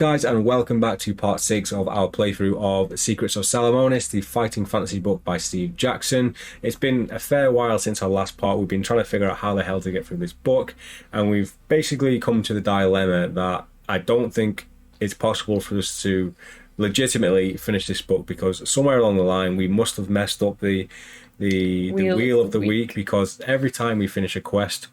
Guys, and welcome back to part 6 of our playthrough of Secrets of Salamonis, the fighting fantasy book by Steve Jackson. It's been a fair while since our last part. We've been trying to figure out how the hell to get through this book, and we've basically come to the dilemma that I don't think it's possible for us to legitimately finish this book, because somewhere along the line we must have messed up the wheel of the week, because every time we finish a quest,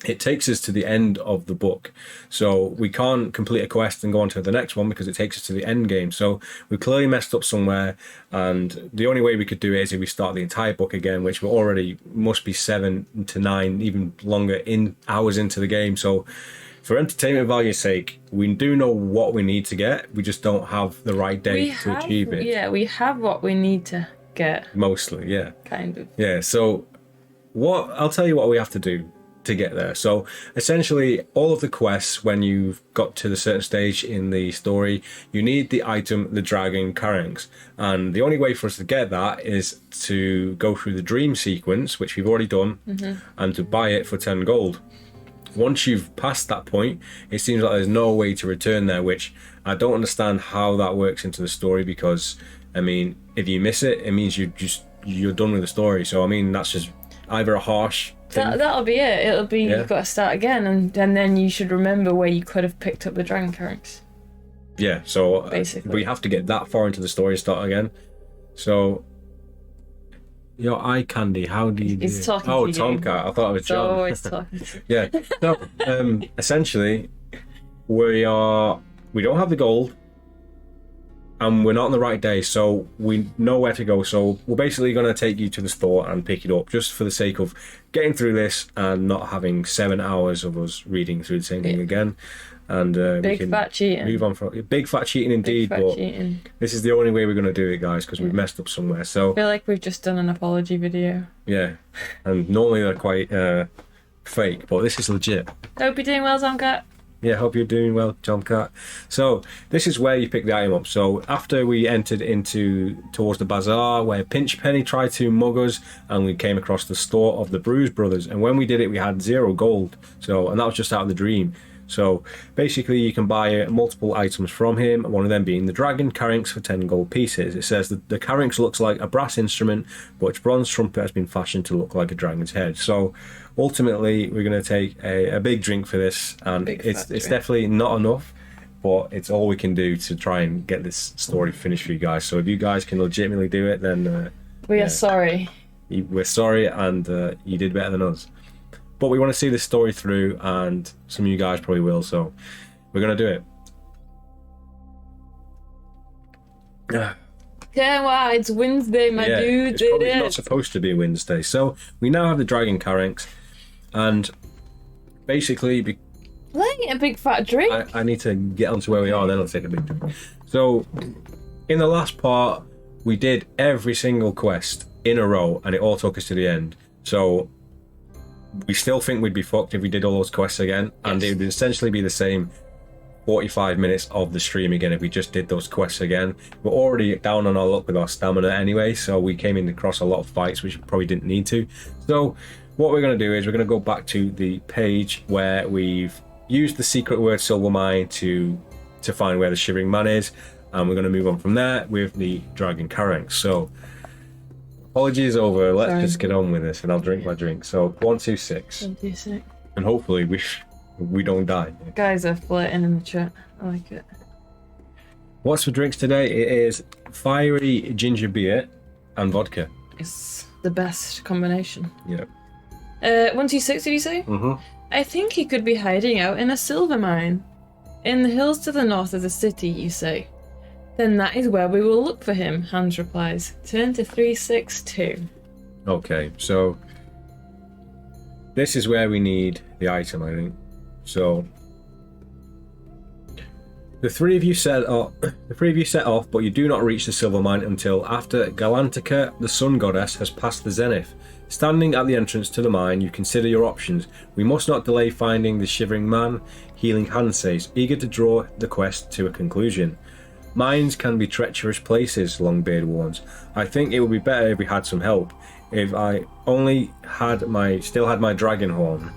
it takes us to the end of the book. So we can't complete a quest and go on to the next one because it takes us to the end game. So we clearly messed up somewhere, and the only way we could do it is if we start the entire book again, which we're already must be 7 to 9, even longer in hours into the game. So for entertainment value's sake, we do know what we need to get. We just don't have the right date to achieve it. Yeah, we have what we need to get. Mostly, yeah. Kind of. Yeah, so I'll tell you what we have to do to get there. So essentially, all of the quests, when you've got to the certain stage in the story, you need the item, the dragon Caranx. And the only way for us to get that is to go through the dream sequence, which we've already done, and to buy it for 10 gold. Once you've passed that point, it seems like there's no way to return there, which I don't understand how that works into the story, because I mean, if you miss it, it means you're done with the story. So I mean, that's just either a harsh thing. That'll be it. It'll be You've got to start again, and then you should remember where you could have picked up the dragon Caranx. Yeah, so basically we have to get that far into the story to start again. So your eye candy, how do you do He's it? talking Oh, to you. Tomcat, I thought it was John. Oh, he's talking to you. Yeah. So essentially, we don't have the gold, and we're not on the right day, so we know where to go. So we're basically going to take you to the store and pick it up, just for the sake of getting through this and not having 7 hours of us reading through the same thing again. And we can fat cheating. move on from big fat cheating indeed. Cheating. This is the only way we're going to do it, guys, because we've messed up somewhere. So I feel like we've just done an apology video. yeah, and normally they're quite fake, but this is legit. Hope you're doing well, Tomcat. Yeah, hope you're doing well, Tomcat. So this is where you pick the item up. So after we entered towards the bazaar, where Pinchpenny tried to mug us, and we came across the store of the Bruise Brothers, and when we did it, we had 0 gold. And that was just out of the dream. So basically, you can buy multiple items from him, one of them being the dragon Caranx for 10 gold pieces. It says that the Caranx looks like a brass instrument, but its bronze trumpet has been fashioned to look like a dragon's head. So ultimately, we're going to take a big drink for this, and it's definitely not enough, but it's all we can do to try and get this story finished for you guys. So if you guys can legitimately do it, then we are sorry. We're sorry, and you did better than us. But we want to see this story through, and some of you guys probably will, so we're going to do it. Yeah, wow, it's Wednesday, my dude. It's probably not supposed to be Wednesday. So we now have the dragon Caranx, and basically, a big fat drink. I need to get onto where we are, then I'll take a big drink. So in the last part, we did every single quest in a row, and it all took us to the end. So we still think we'd be fucked if we did all those quests again, and it would essentially be the same 45 minutes of the stream again if we just did those quests again. We're already down on our luck with our stamina anyway, so we came in across a lot of fights which we probably didn't need to. So what we're going to do is we're going to go back to the page where we've used the secret word silver mine to find where the Shivering Man is, and we're going to move on from there with the dragon Caranx. So apologies over. Let's just get on with this, and I'll drink my drink. So 1, 2, 6. 1, 2, 6. And hopefully we don't die. Guys are flirting in the chat. I like it. What's for drinks today? It is fiery ginger beer and vodka. It's the best combination. Yeah. 1, 2, 6, did you say? Mm-hmm. I think he could be hiding out in a silver mine. In the hills to the north of the city, you say. Then that is where we will look for him, Hans replies. Turn to 362. Okay, so this is where we need the item, I think. So the three of you set off, but you do not reach the silver mine until after Galantica, the sun goddess, has passed the zenith. Standing at the entrance to the mine, you consider your options. We must not delay finding the Shivering Man, Healing Hand says, eager to draw the quest to a conclusion. Mines can be treacherous places, Longbeard warns. I think it would be better if we had some help. if I only still had my dragon horn.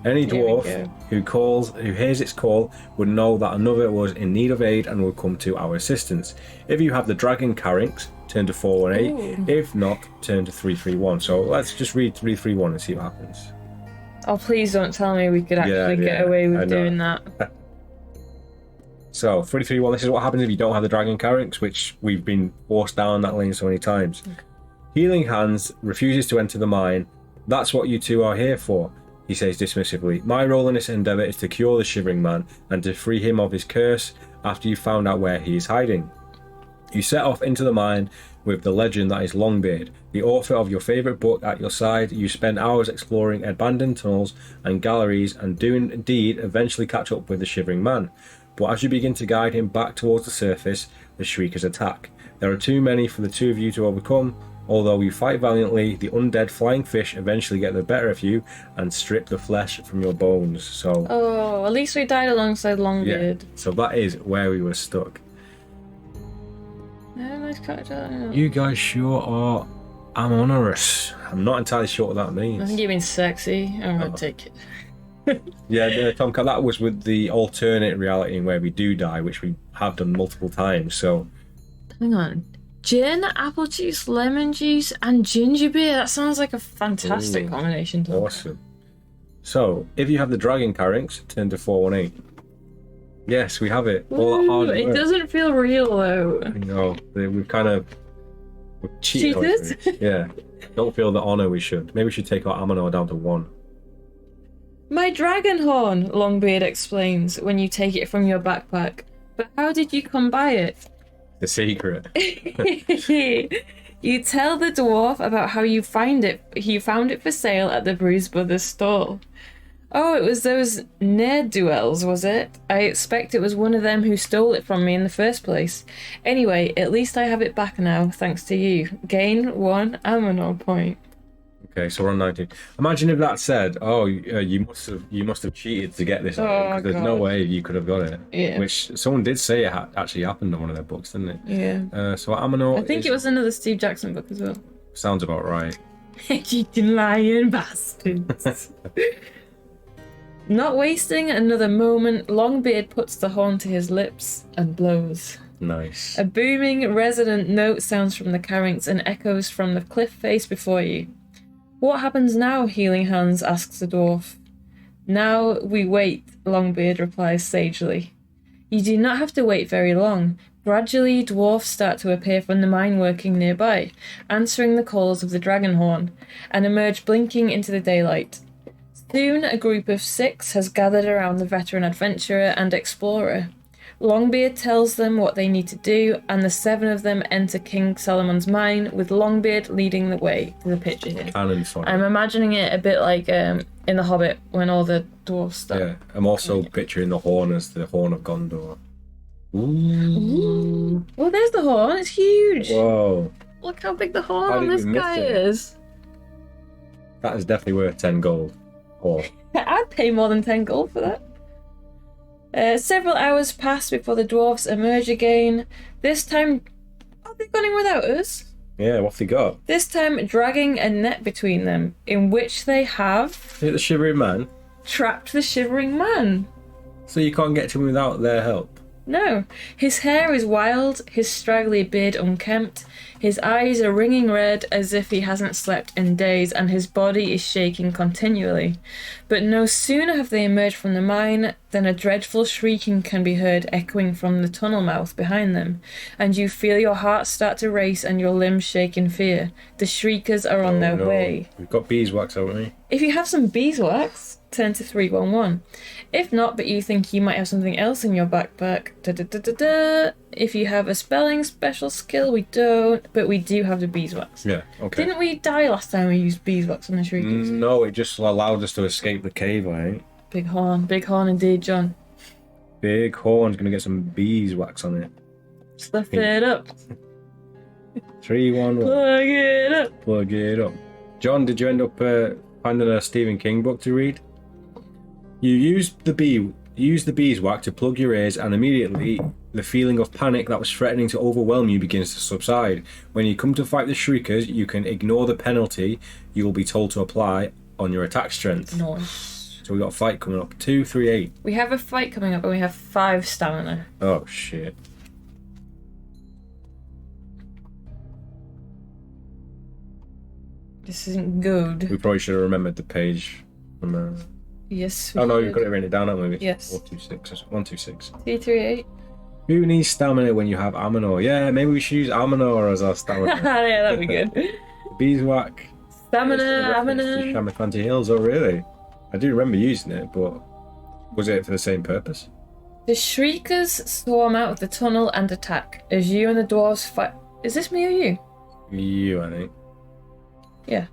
Any dwarf who hears its call would know that another was in need of aid and would come to our assistance. If you have the dragon carynx, turn to 418. If not, turn to 331. So let's just read 331 and see what happens. Oh, please don't tell me we could actually get away with doing that. So 331. This is what happens if you don't have the dragon carynx, which we've been forced down that lane so many times. Okay. Healing Hands refuses to enter the mine. That's what you two are here for, he says dismissively. My role in this endeavour is to cure the Shivering Man and to free him of his curse after you found out where he is hiding. You set off into the mine with the legend that is Longbeard, the author of your favourite book, at your side. You spend hours exploring abandoned tunnels and galleries and do indeed eventually catch up with the Shivering Man. But as you begin to guide him back towards the surface, the Shriekers attack. There are too many for the two of you to overcome. Although you fight valiantly, the undead flying fish eventually get the better of you and strip the flesh from your bones. So, at least we died alongside Longbeard. Yeah, so that is where we were stuck. Nice character. You guys sure are amorous. I'm not entirely sure what that means. I think you mean sexy. I'm gonna take it. Yeah, Tom, that was with the alternate reality where we do die, which we have done multiple times. So, hang on. Gin, apple juice, lemon juice, and ginger beer. That sounds like a fantastic combination. Awesome. So, if you have the dragon carynx, turn to 418. Yes, we have it. All that hard work. It doesn't feel real though. No, we've cheated. Yeah. Don't feel the honour we should. Maybe we should take our Amanor down to 1. My dragon horn, Longbeard explains when you take it from your backpack. But how did you come by it? The secret. You tell the dwarf about how you found it for sale at the Bruise Brothers stall. Oh, it was those ne'er-do-wells, was it? I expect it was one of them who stole it from me in the first place. Anyway, at least I have it back now, thanks to you. Gain 1 Amanor point. Okay, so we're on 19. Imagine if that said, you must have cheated to get this because there's no way you could have got it. Yeah. Which someone did say it actually happened in one of their books, didn't it? Yeah. So Amanor, I think it was another Steve Jackson book as well. Sounds about right. Cheating lying bastards. Not wasting another moment, Longbeard puts the horn to his lips and blows. Nice. A booming, resonant note sounds from the carynx and echoes from the cliff face before you. What happens now, Healing Hands asks the dwarf. Now we wait, Longbeard replies sagely. You do not have to wait very long. Gradually, dwarfs start to appear from the mine working nearby, answering the calls of the dragon horn, and emerge blinking into the daylight. Soon, a group of 6 has gathered around the veteran adventurer and explorer. Longbeard tells them what they need to do, and the 7 of them enter King Salamon's mine, with Longbeard leading the way. There's a picture here. I'm imagining it a bit like in The Hobbit, when all the dwarfs start. Yeah, I'm also picturing the horn as the Horn of Gondor. Ooh. Well, there's the horn. It's huge. Whoa. Look how big the horn on this guy is. That is definitely worth 10 gold. Or I'd pay more than 10 gold for that. Several hours pass before the dwarves emerge again. This time, they've gone in without us. Yeah, what have they got? This time, dragging a net between them, in which they have... Is it the Shivering Man? Trapped the Shivering Man. So you can't get to him without their help? No. His hair is wild, his straggly beard unkempt, his eyes are ringing red as if he hasn't slept in days, and his body is shaking continually. But no sooner have they emerged from the mine than a dreadful shrieking can be heard echoing from the tunnel mouth behind them, and you feel your heart start to race and your limbs shake in fear. The shriekers are on their way. We've got beeswax, haven't we? If you have some beeswax, turn to 311. If not, but you think you might have something else in your backpack, if you have a spelling special skill, we don't, but we do have the beeswax. Yeah, okay. Didn't we die last time we used beeswax on the shriekers? No, it just allowed us to escape the cave, I think. Big horn indeed, John. Big horn's gonna get some beeswax on it. Stuff it up. 311. Plug it up. Plug it up. John, did you end up finding a Stephen King book to read? You used the beeswax to plug your ears, and immediately The feeling of panic that was threatening to overwhelm you begins to subside. When you come to fight the Shriekers, you can ignore the penalty you will be told to apply on your attack strength. Nice. So we got a fight coming up. 2, 3, 8. We have a fight coming up and we have 5 stamina. Oh, shit. This isn't good. We probably should have remembered the page from... Yes. Oh, no, you've got it written down, haven't we? Yes. 426. 126. 338. Who needs stamina when you have Aminor? Yeah, maybe we should use Aminor as our stamina. Yeah, that'd be good. Beeswax. Stamina, Shamrock Shamrock Hills. Oh, really? I do remember using it, but was it for the same purpose? The Shriekers swarm out of the tunnel and attack as you and the dwarves fight. Is this me or you? You, I think. Yeah.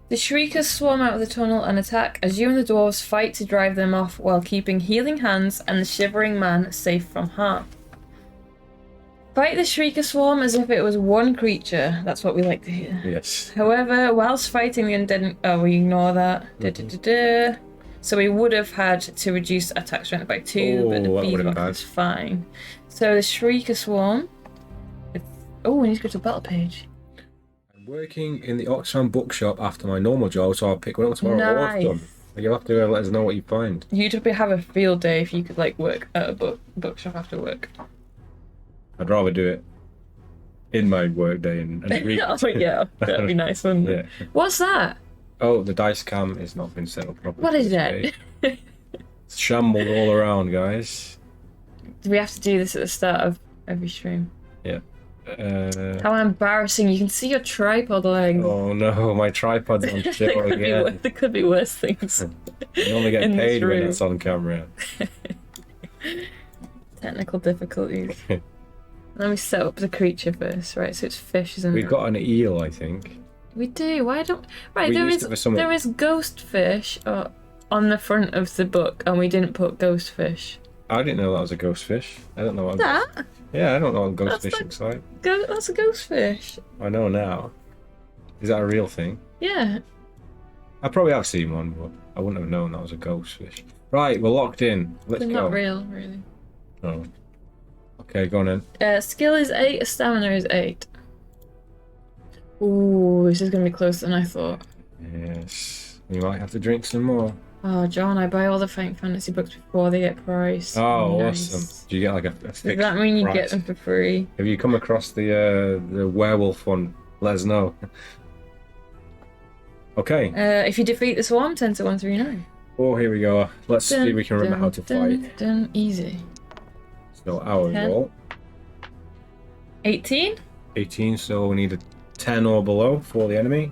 The Shriekers swarm out of the tunnel and attack as you and the dwarves fight to drive them off while keeping Healing Hands and the Shivering Man safe from harm. Fight the Shrieker swarm as if it was one creature. That's what we like to hear. Yes. However, whilst fighting the undead... Oh, we ignore that. So we would have had to reduce attack strength by 2, but the beeswax is fine. So the Shrieker swarm... Oh, we need to go to the battle page. I'm working in the Oxfam bookshop after my normal job, so I'll pick one up tomorrow. Nice. Awesome. You'll have to let us know what you find. You'd have a field day if you could like work at a bookshop after work. I'd rather do it in my work day and read. Oh, yeah, that'd be nice, wouldn't it? Yeah. What's that? Oh, the dice cam has not been set up properly. What is that? It's shambled all around, guys. Do we have to do this at the start of every stream? Yeah. How embarrassing. You can see your tripod legs. Oh no, my tripod's on show again. There could be worse things. You only get paid when it's on camera. Technical difficulties. Let me set up the creature first, right? So it's fish, isn't it? We've got an eel, I think. We do. Why don't... Right, We there used it for something. is ghost fish on the front of the book, and we didn't put ghost fish. I didn't know that was a ghost fish. I don't know what That? Yeah, I don't know what a ghost That's fish like- looks like. That's a ghost fish. I know now. Is that a real thing? Yeah. I probably have seen one, but I wouldn't have known that was a ghost fish. Right, we're locked in. Let's They're go. not real, really. Oh. Okay, go on then. Skill is 8, stamina is 8. Ooh, this is going to be closer than I thought. Yes. You might have to drink some more. Oh, John, I buy all the Fighting Fantasy books before they get priced. Oh, Nice. awesome. Do you get like a fixed Does that mean you price? get them for free? Have you come across the werewolf one? Let us know. Okay. If you defeat the swarm, 10 to 139. Oh, here we go. Let's see if we can remember how to fight. Easy. So our 10. roll. 18? 18, so we need a 10 or below for the enemy.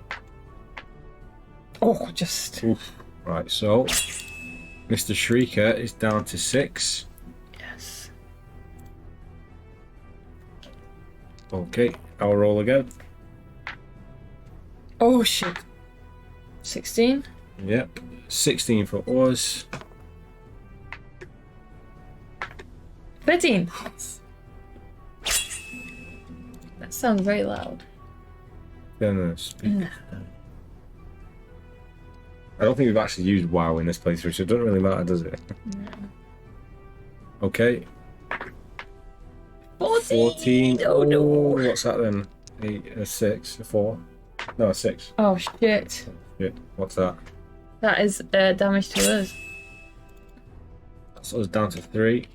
Oh, just... Oof. Right, so Mr. Shrieker is down to 6. Yes. Okay, our roll again. Oh, shit. 16? Yep. 16 for us. 13. That sounds very loud. Then speak. No. I don't think we've actually used WoW in this playthrough, so it doesn't really matter, does it? No. Okay. 14. Oh, no. What's that then? 8, a 6, a 4. No, a 6. Oh, shit. Shit. What's that? That is damage to us. That's us down to 3.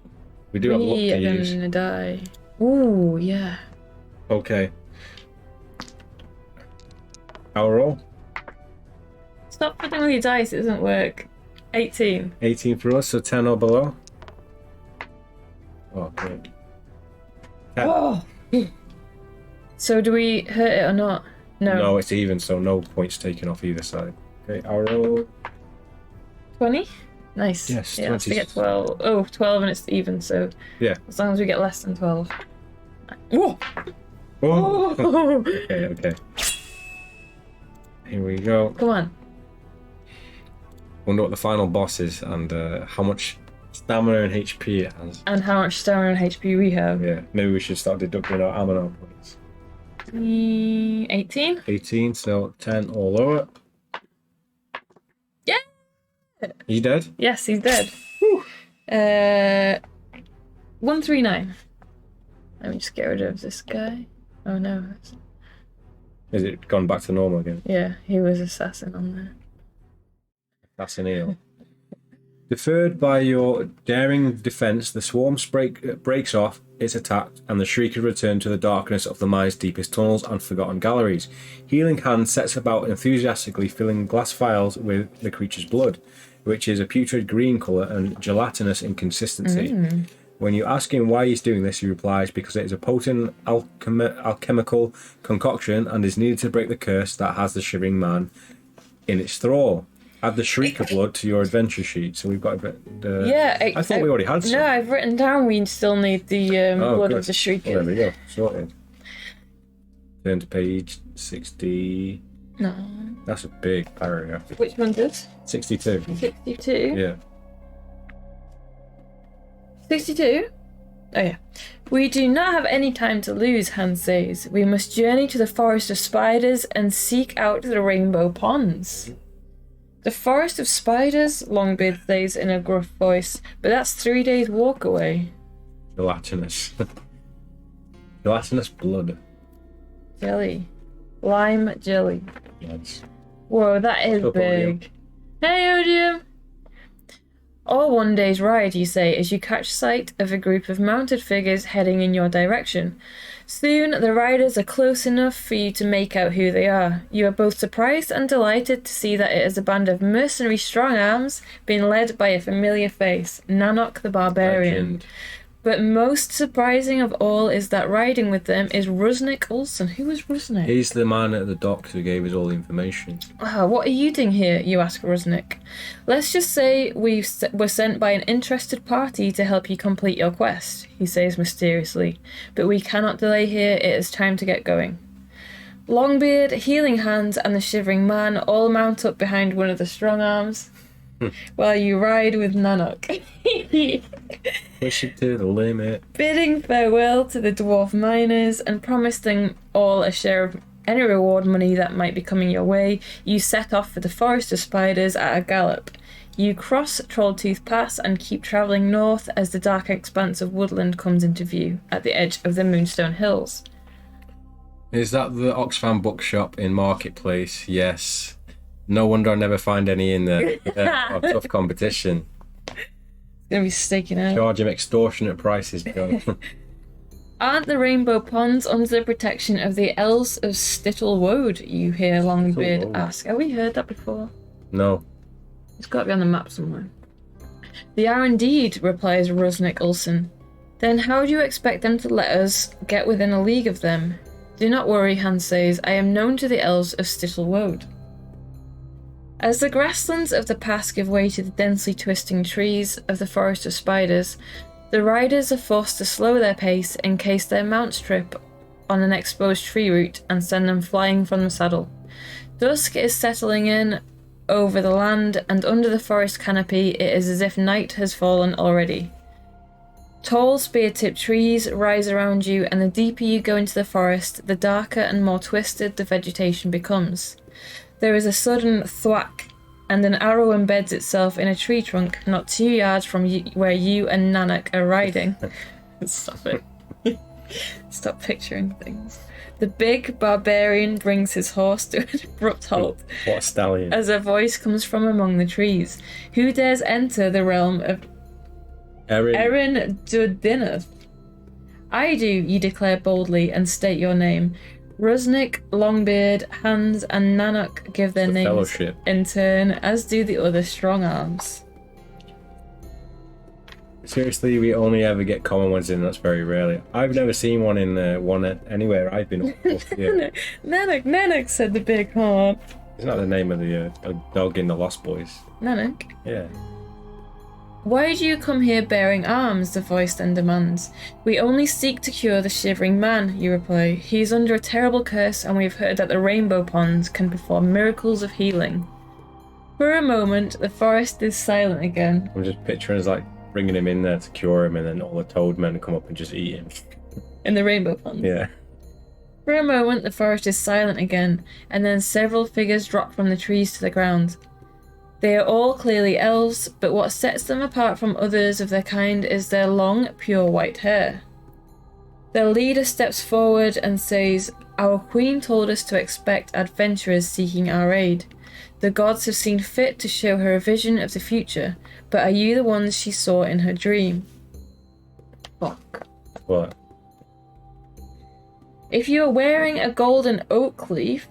We do have luck We to are use. gonna die. Ooh, yeah. Okay. Our roll. Stop putting with your dice, it doesn't work. 18. 18 for us, so 10 or below. Oh, great. 10. Oh! So do we hurt it or not? No. No, it's even, so no points taken off either side. Okay, our roll. 20? Nice. Yes, yeah, 20. we get 12. Oh, 12 and it's even, so Yeah. as long as we get less than 12. Whoa! Oh! Oh! Okay, okay. Here we go. Come on. Wonder what the final boss is and how much stamina and HP it has. And how much stamina and HP we have? Yeah, maybe we should start deducting our Aminor points. 18? 18, so 10 or lower. Yeah! He dead? Yes, he's dead. 139. Let me just get rid of this guy. Oh no. Is it gone back to normal again? Yeah, he was assassin on there. That's an eel. Deferred by your daring defense, the swarm breaks off its attack, and the Shriekers return to the darkness of the mine's deepest tunnels and forgotten galleries. Healing Hand sets about enthusiastically filling glass vials with the creature's blood, which is a putrid green colour and gelatinous in consistency. When you ask him why he's doing this, he replies, because it is a potent alchemical concoction and is needed to break the curse that has the Shivering Man in its thrall. Add the Shrieker blood to your adventure sheet. So we've got a bit... I thought we already had some. No, I've written down we still need the blood good. of the Shrieker. Well, there we go. Sorted. Turn to page 60... No. That's a big paragraph. Which one's this? 62. 62? Yeah. 62? Oh yeah. We do not have any time to lose, Hans says. We must journey to the Forest of Spiders and seek out the Rainbow Ponds. The Forest of Spiders, Longbeard says in a gruff voice, but that's 3 days' walk away. Gelatinous. Gelatinous blood. Jelly. Lime jelly. Yes. Whoa, that is Up, big. Hey, Odium! All 1 day's ride, you say, as you catch sight of a group of mounted figures heading in your direction. Soon, the riders are close enough for you to make out who they are. You are both surprised and delighted to see that it is a band of mercenary strong-arms being led by a familiar face, Nanok the Barbarian. Legend. But most surprising of all is that riding with them is Rusnik Olsen. Who is Rusnik? He's the man at the docks who gave us all the information. What are you doing here, you ask Rusnik. Let's just say we were sent by an interested party to help you complete your quest, he says mysteriously. But we cannot delay here, it is time to get going. Longbeard, Healing Hand, and the Shivering Man all mount up behind one of the strong arms, while you ride with Nanok. Push it to the limit. Bidding farewell to the dwarf miners and promising all a share of any reward money that might be coming your way, you set off for the Forest of Spiders at a gallop. You cross Trolltooth Pass and keep travelling north as the dark expanse of woodland comes into view at the edge of the Moonstone Hills. Is that the Oxfam bookshop in Marketplace? Yes. No wonder I never find any in there. Tough competition. Gonna be staking out. Charge him extortionate prices, Joe. Aren't the Rainbow Ponds under the protection of the Elves of Stittle-Woad? You hear Longbeard Stittle-Woad. ask. Have we heard that before? No. It's got to be on the map somewhere. They are indeed, replies Rusnik Olsen. Then how do you expect them to let us get within a league of them? Do not worry, Hans says. I am known to the Elves of Stittle-Woad. As the grasslands of the pass give way to the densely twisting trees of the Forest of Spiders, the riders are forced to slow their pace in case their mounts trip on an exposed tree root and send them flying from the saddle. Dusk is settling in over the land, and under the forest canopy it is as if night has fallen already. Tall spear-tipped trees rise around you, and the deeper you go into the forest, the darker and more twisted the vegetation becomes. There is a sudden thwack, and an arrow embeds itself in a tree trunk not 2 yards from where you and Nanak are riding. Stop it. Stop picturing things. The big barbarian brings his horse to an abrupt halt. What a stallion. As a voice comes from among the trees. Who dares enter the realm of Erin Dudineth? I do, you declare boldly and state your name. Rusnik, Longbeard, Hans, and Nanok give their names fellowship in turn, as do the other strong arms. Seriously, we only ever get common ones in. That's very rarely. I've never seen one in one anywhere I've been. Yeah. Nanok, said the big horn. Isn't that the name of the dog in the Lost Boys? Nanok? Yeah. Why do you come here bearing arms? The voice then demands. We only seek to cure the Shivering Man, you reply. He is under a terrible curse, and we have heard that the Rainbow Ponds can perform miracles of healing. For a moment, the forest is silent again. I'm just picturing us like bringing him in there to cure him, and then all the toad men come up and just eat him. In the Rainbow Ponds? Yeah. For a moment, the forest is silent again, and then several figures drop from the trees to the ground. They are all clearly elves, but what sets them apart from others of their kind is their long, pure white hair. The leader steps forward and says, "Our queen told us to expect adventurers seeking our aid. The gods have seen fit to show her a vision of the future, but are you the ones she saw in her dream?" Fuck. What? If you are wearing a golden oak leaf...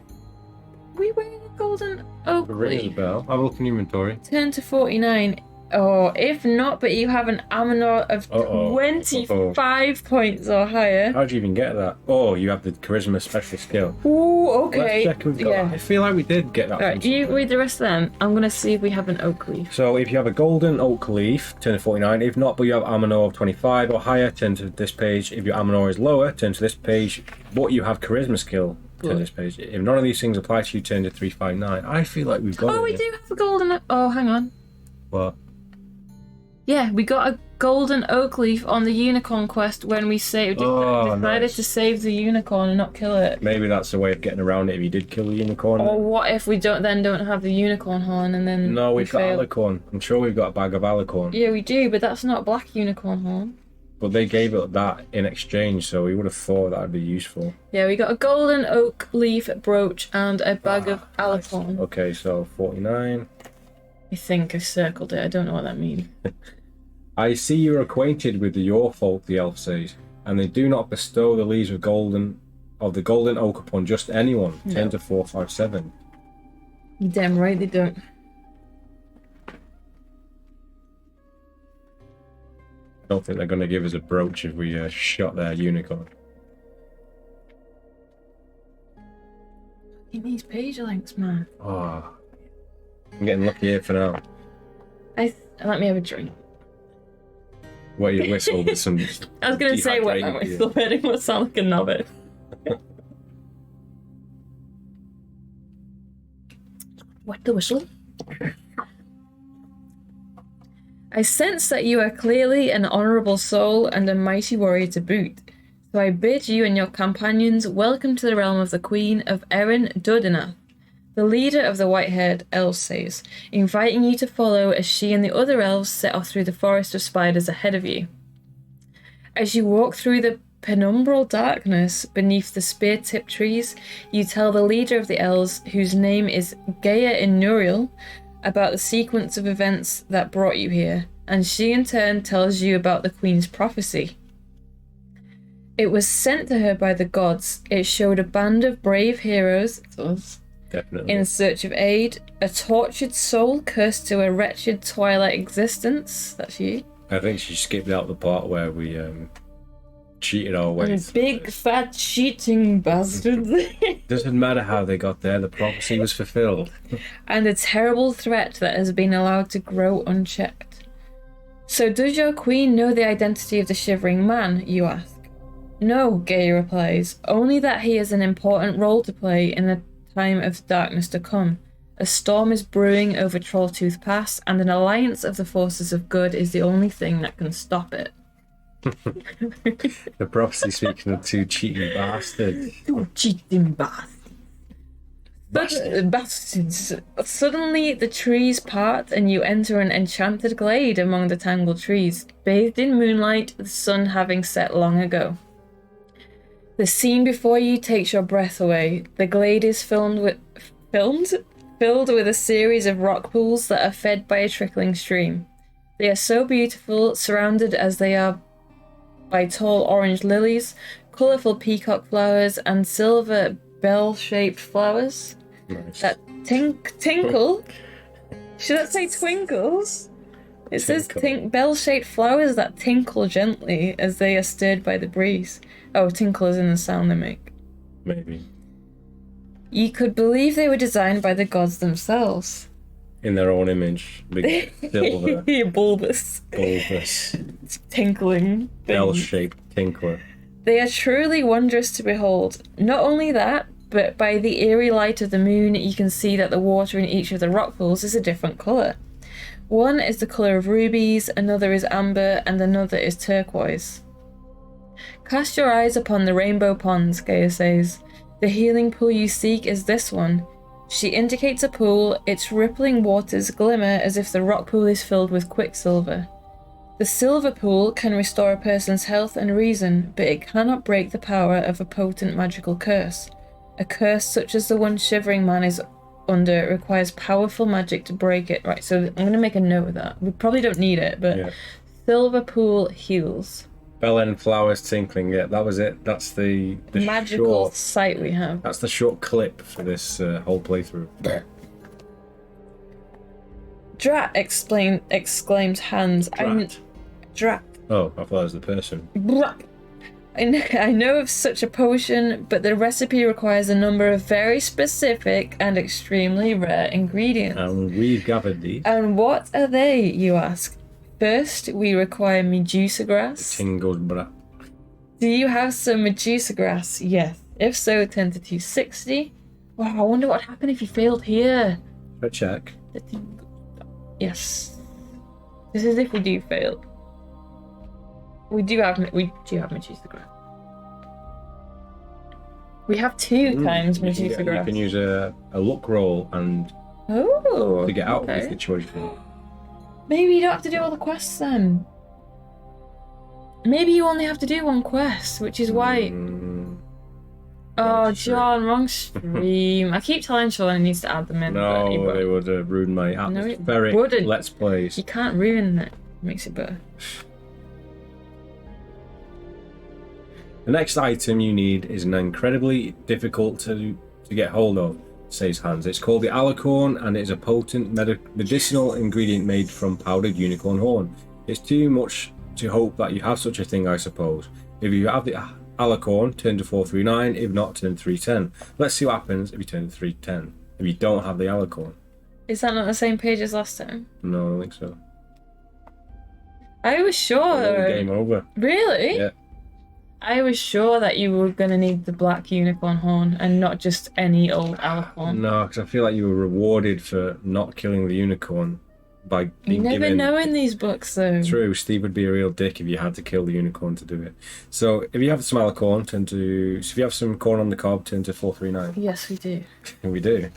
Are we wearing a golden oak Rings a leaf? bell. Have a look in inventory. Turn to 49. Or if not, but you have an Amanor of 25 points or higher. How'd you even get that? Oh, you have the charisma special skill. Ooh, okay. Let's check if we've got that. I feel like we did get that. Alright, you read the rest of them. I'm going to see if we have an oak leaf. So if you have a golden oak leaf, turn to 49. If not, but you have Amanor of 25 or higher, turn to this page. If your Amanor is lower, turn to this page. But you have charisma skill, turn to this page. If none of these things apply to you, turn to 359. I feel like we've got it. Oh, we do have a golden... Oh, hang on. What? Yeah, we got a golden oak leaf on the unicorn quest when we decided to save the unicorn and not kill it. Maybe that's the way of getting around it if you did kill the unicorn. Or what if we don't have the unicorn horn and then No, we've got fail? alicorn. I'm sure we've got a bag of alicorn. Yeah, we do, but that's not black unicorn horn. But they gave it that in exchange, so we would have thought that would be useful. Yeah, we got a golden oak leaf brooch and a bag of alicorn. Nice. Okay, so 49. I think I circled it. I don't know what that means. I see you're acquainted with the your folk, the elf says, and they do not bestow the leaves of the golden oak upon just anyone. No. 10 to 457. You're damn right they don't. I don't think they're going to give us a brooch if we shot their unicorn. In these page links, man. Oh, I'm getting lucky here for now. Let me have a drink. Where you whistle with some. I was going to say what I'm whistling, but it would sound like a novice. What the whistle? I sense that you are clearly an honourable soul and a mighty warrior to boot. So I bid you and your companions welcome to the realm of the Queen of Erin Dodina, the leader of the white-haired elves says, inviting you to follow as she and the other elves set off through the forest of spiders ahead of you. As you walk through the penumbral darkness beneath the spear-tipped trees, you tell the leader of the elves, whose name is Gaia Inuriel, about the sequence of events that brought you here, and she in turn tells you about the Queen's prophecy. It was sent to her by the gods. It showed a band of brave heroes, Definitely. in search of aid, a tortured soul cursed to a wretched twilight existence. That's you. I think she skipped out the part where we cheated our way. Big fat cheating bastards. Doesn't matter how they got there, the prophecy was fulfilled. And a terrible threat that has been allowed to grow unchecked. So does your queen know the identity of the shivering man, you ask? No, Gaia replies, only that he has an important role to play in the time of darkness to come. A storm is brewing over Trolltooth Pass, and an alliance of the forces of good is the only thing that can stop it. The prophecy speaking of two cheating bastards. Two cheating bastards. Suddenly the trees part and you enter an enchanted glade among the tangled trees, bathed in moonlight, the sun having set long ago. The scene before you takes your breath away. The glade is filled with a series of rock pools that are fed by a trickling stream. They are so beautiful, surrounded as they are by tall orange lilies, colourful peacock flowers, and silver bell-shaped flowers that tinkle. Should I say twinkles? It says bell-shaped flowers that tinkle gently as they are stirred by the breeze. Oh, tinkle is in the sound they make. Maybe. You could believe they were designed by the gods themselves. In their own image. Big silver. Bulbous. Tinkling. Bell-shaped tinkler. They are truly wondrous to behold. Not only that, but by the eerie light of the moon, you can see that the water in each of the rock pools is a different colour. One is the colour of rubies, another is amber, and another is turquoise. Cast your eyes upon the rainbow ponds, Gaia says. The healing pool you seek is this one. She indicates a pool, its rippling waters glimmer as if the rock pool is filled with quicksilver. The silver pool can restore a person's health and reason, but it cannot break the power of a potent magical curse. A curse such as the one Shivering Man is under requires powerful magic to break it. Right, so I'm going to make a note of that. We probably don't need it, but silver pool heals. Bell end flowers tinkling. Yeah, that was it. That's the magical sight we have. That's the short clip for this whole playthrough. Drat! Exclaimed Hans. Drat. Oh, I thought it was the person. Brat. I know of such a potion, but the recipe requires a number of very specific and extremely rare ingredients. And we've gathered these. And what are they, you ask? First, we require Medusa grass. Tingles, bruh. Do you have some Medusa grass? Yes. If so, turn to 260. Wow, I wonder what happened if you failed here. A check. Yes. This is if we do fail. We do have Medusa grass. We have two times Medusa grass. You can use a luck roll and to get out of the situation. Maybe you don't have to do all the quests then. Maybe you only have to do one quest, which is why. Oh, John, wrong stream. I keep telling Sean he needs to add them in. No, they would ruin my atmospheric Let's Plays. You can't ruin it. It makes it better. The next item you need is an incredibly difficult to get hold of, says Hans. It's called the alicorn, and it is a potent medicinal ingredient made from powdered unicorn horn. It's too much to hope that you have such a thing, I suppose. If you have the alicorn, turn to 439. If not, turn to 310. Let's see what happens if you turn to 310. If you don't have the alicorn. Is that not the same page as last time? No, I don't think so. I was sure. Game over. Really? Yeah. I was sure that you were going to need the black unicorn horn and not just any old alicorn. No, because I feel like you were rewarded for not killing the unicorn by being given... You never know in these books, though. True, Steve would be a real dick if you had to kill the unicorn to do it. So, if you have some alicorn, turn to... So if you have some corn on the cob, turn to 439. Yes, we do. We do.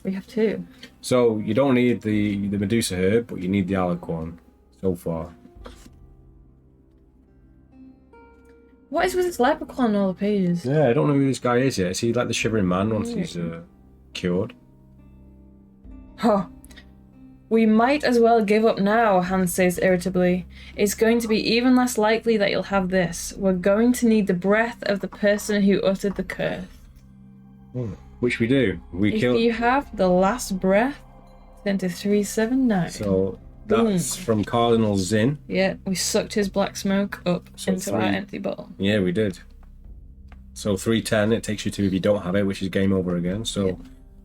We have two. So, you don't need the Medusa herb, but you need the alicorn so far. What is with this leprechaun on all the pages? Yeah, I don't know who this guy is yet. Is he like the Shivering Man once he's cured? Huh. We might as well give up now, Hans says irritably. It's going to be even less likely that you'll have this. We're going to need the breath of the person who uttered the curse. Which we do. If you have the last breath, then to 379. So... That's from Cardinal Zinn. Yeah, we sucked his black smoke up into our empty bottle. Yeah, we did. So 310, it takes you to if you don't have it, which is game over again. So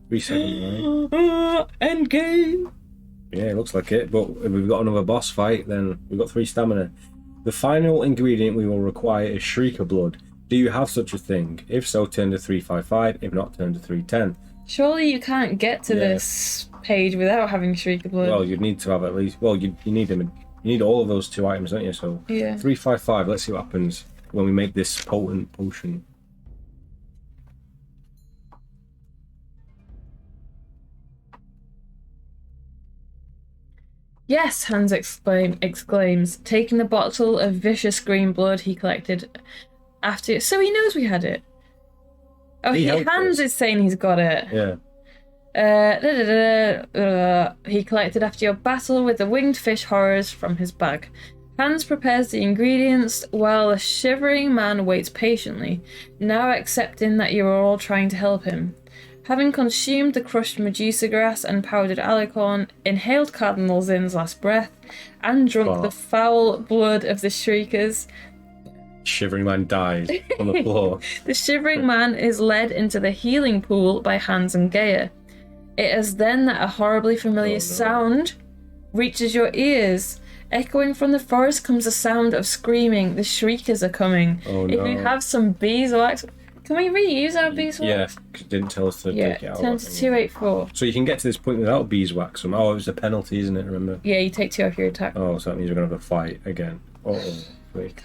379. End game. Yeah, it looks like it. But if we've got another boss fight, then we've got 3 stamina. The final ingredient we will require is Shrieker Blood. Do you have such a thing? If so, turn to 355. If not, turn to 310. Surely you can't get to this page without having Shrieker Blood. Well, you'd need to have at least... Well, you need them. You need all of those 2 items, don't you? So 355. Let's see what happens when we make this potent potion. Yes, Hans exclaims, taking the bottle of vicious green blood he collected after... So he knows we had it. Oh, Hans is saying he's got it. Yeah. He collected after your battle with the winged fish horrors from his bag. Hans prepares the ingredients while the Shivering Man waits patiently, now accepting that you are all trying to help him. Having consumed the crushed Medusa grass and powdered alicorn, inhaled Cardinal Zinn's last breath, and drunk the foul blood of the Shriekers, Shivering Man dies on the floor. The Shivering Man is led into the healing pool by Hans and Gaia. It is then that a horribly familiar sound reaches your ears. Echoing from the forest comes a sound of screaming. The Shriekers are coming. If you have some beeswax... Can we reuse our beeswax? Yeah, because it didn't tell us to take it out. Turn to 284. So you can get to this point without beeswax. Oh, it was a penalty, isn't it? Remember? Yeah, you take 2 off your attack. Oh, so that means we're going to have a fight again. Wait,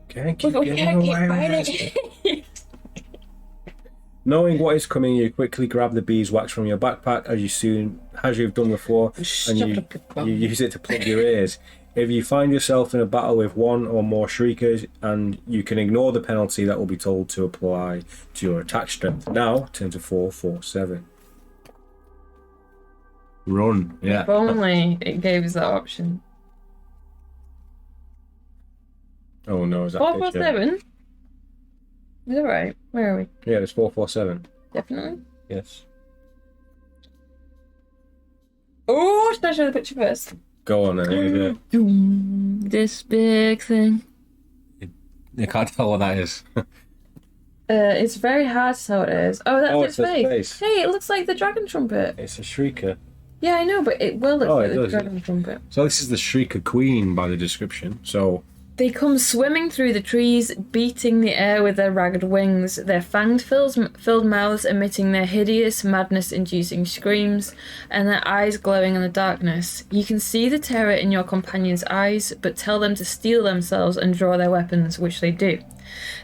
Can't keep fighting. Knowing what is coming, you quickly grab the beeswax from your backpack as you've done before, and you use it to plug your ears. If you find yourself in a battle with one or more shriekers, and you can ignore the penalty that will be told to apply to your attack strength. Now, turn to 447. Run. Yeah. If only it gave us that option. Oh no, is that 447? Is that right? Where are we? Yeah, it's 447. Definitely. Yes. Oh, should I show the picture first? Go on then. Here This big thing. you can't tell what that is. It's very hard to tell what it is. Oh, that's its face. Hey, it looks like the dragon trumpet. It's a shrieker. Yeah, I know, but it will look like the does. dragon trumpet. So this is the Shrieker Queen by the description. So They come swimming through the trees, beating the air with their ragged wings, their fanged-filled mouths emitting their hideous, madness-inducing screams, and their eyes glowing in the darkness. You can see the terror in your companion's eyes, but tell them to steel themselves and draw their weapons, which they do.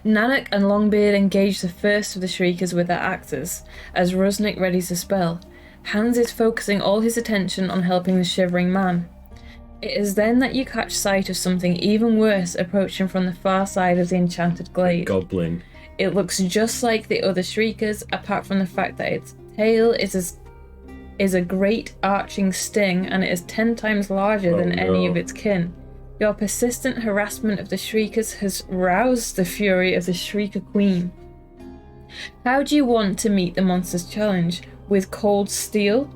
Nanak and Longbeard engage the first of the Shriekers with their axes, as Rusnik readies the spell. Hans is focusing all his attention on helping the shivering man. It is then that you catch sight of something even worse approaching from the far side of the enchanted glade. Goblin. It looks just like the other Shriekers, apart from the fact that its tail is a great arching sting, and it is 10 times larger than any of its kin. Your persistent harassment of the Shriekers has roused the fury of the Shrieker Queen. How do you want to meet the monster's challenge? With cold steel?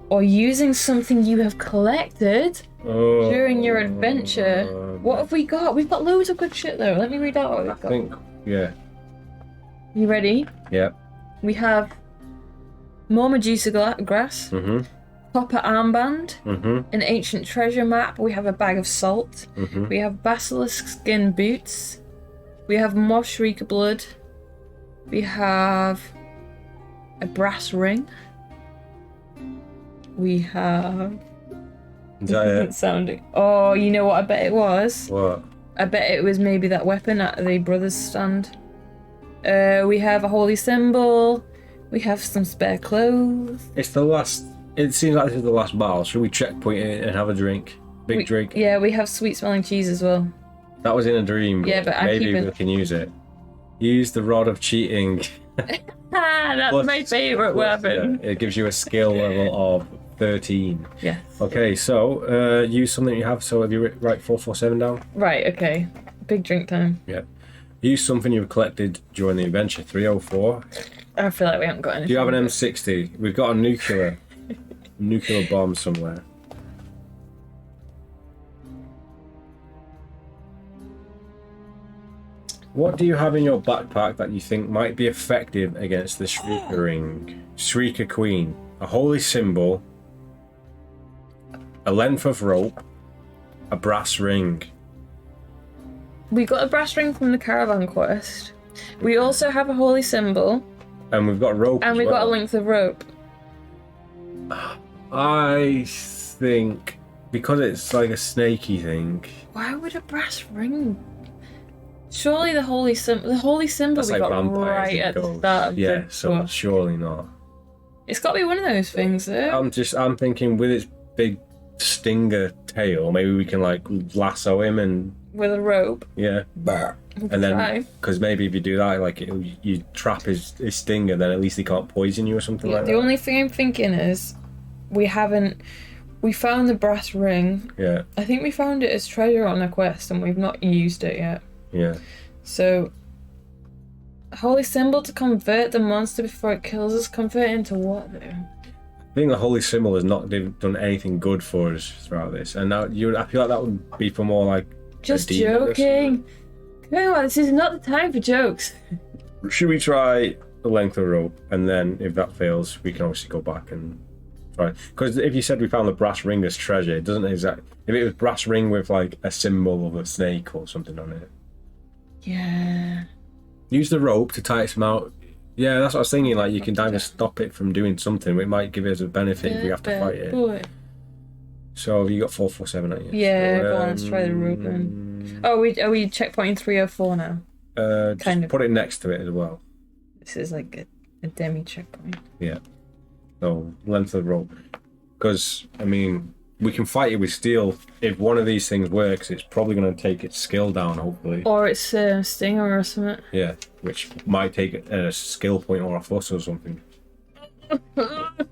Or using something you have collected during your adventure? What have we got? We've got loads of good shit though. Let me read out what we've got. I think, yeah. You ready? Yeah. We have more Medusa grass, copper armband, an ancient treasure map, we have a bag of salt, we have basilisk skin boots, we have more Shrieker blood, we have a brass ring, we have... Is that it? Sounding... Oh, you know what I bet it was? What? I bet it was maybe that weapon at the brothers' stand. We have a holy symbol. We have some spare clothes. It's the last... It seems like this is the last battle. Should we checkpoint it and have a drink? Drink? Yeah, we have sweet-smelling cheese as well. That was in a dream. Yeah, but maybe we can use it. Use the rod of cheating. That's my favourite weapon. Yeah, it gives you a skill level of 13. Yeah. Okay, so use something you have. So have you write 447 down? Right, okay. Big drink time. Yeah. Use something you've collected during the adventure. 304. I feel like we haven't got anything. Do you have an M60? We've got a nuclear bomb somewhere. What do you have in your backpack that you think might be effective against the Shrieker Ring? Shrieker Queen. A holy symbol. A length of rope. A brass ring. We got a brass ring from the caravan quest. We also have a holy symbol. And we've got rope. And we've got a length of rope. I think because it's like a snaky thing. Why would a brass ring? Surely the holy symbol. The holy symbol That's we like got right at the start of yeah, the so book. surely not. It's got to be one of those things, though. I'm thinking with its big stinger tail, maybe we can like lasso him and with a rope. Yeah. And then, because maybe if you do that, like you trap his stinger, then at least he can't poison you or something like that. The only thing I'm thinking is we found the brass ring. Yeah. I think we found it as treasure on a quest and we've not used it yet. Yeah. So, holy symbol to convert the monster before it kills us. Convert into what, though? I think the holy symbol has not done anything good for us throughout this, and now I feel like that would be for more like. Just joking. Come on, this is not the time for jokes. Should we try the length of rope, and then if that fails, we can obviously go back and try. Because if you said we found the brass ring as treasure, it doesn't exactly. If it was brass ring with like a symbol of a snake or something on it. Yeah. Use the rope to tie its mouth. Yeah, that's what I was thinking. Like you can either stop it from doing something. It might give us a benefit if we have to fight it. Boy. So you got 447, haven't you? Yeah, go on, let's try the rope then. Oh, are we checkpointing 304 now? Just put it next to it as well. This is like a demi checkpoint. Yeah. So length of rope, because I mean we can fight it with steel. If one of these things works, it's probably going to take its skill down, hopefully. Or it's stinger or something. Yeah, which might take a skill point or a fuss or something.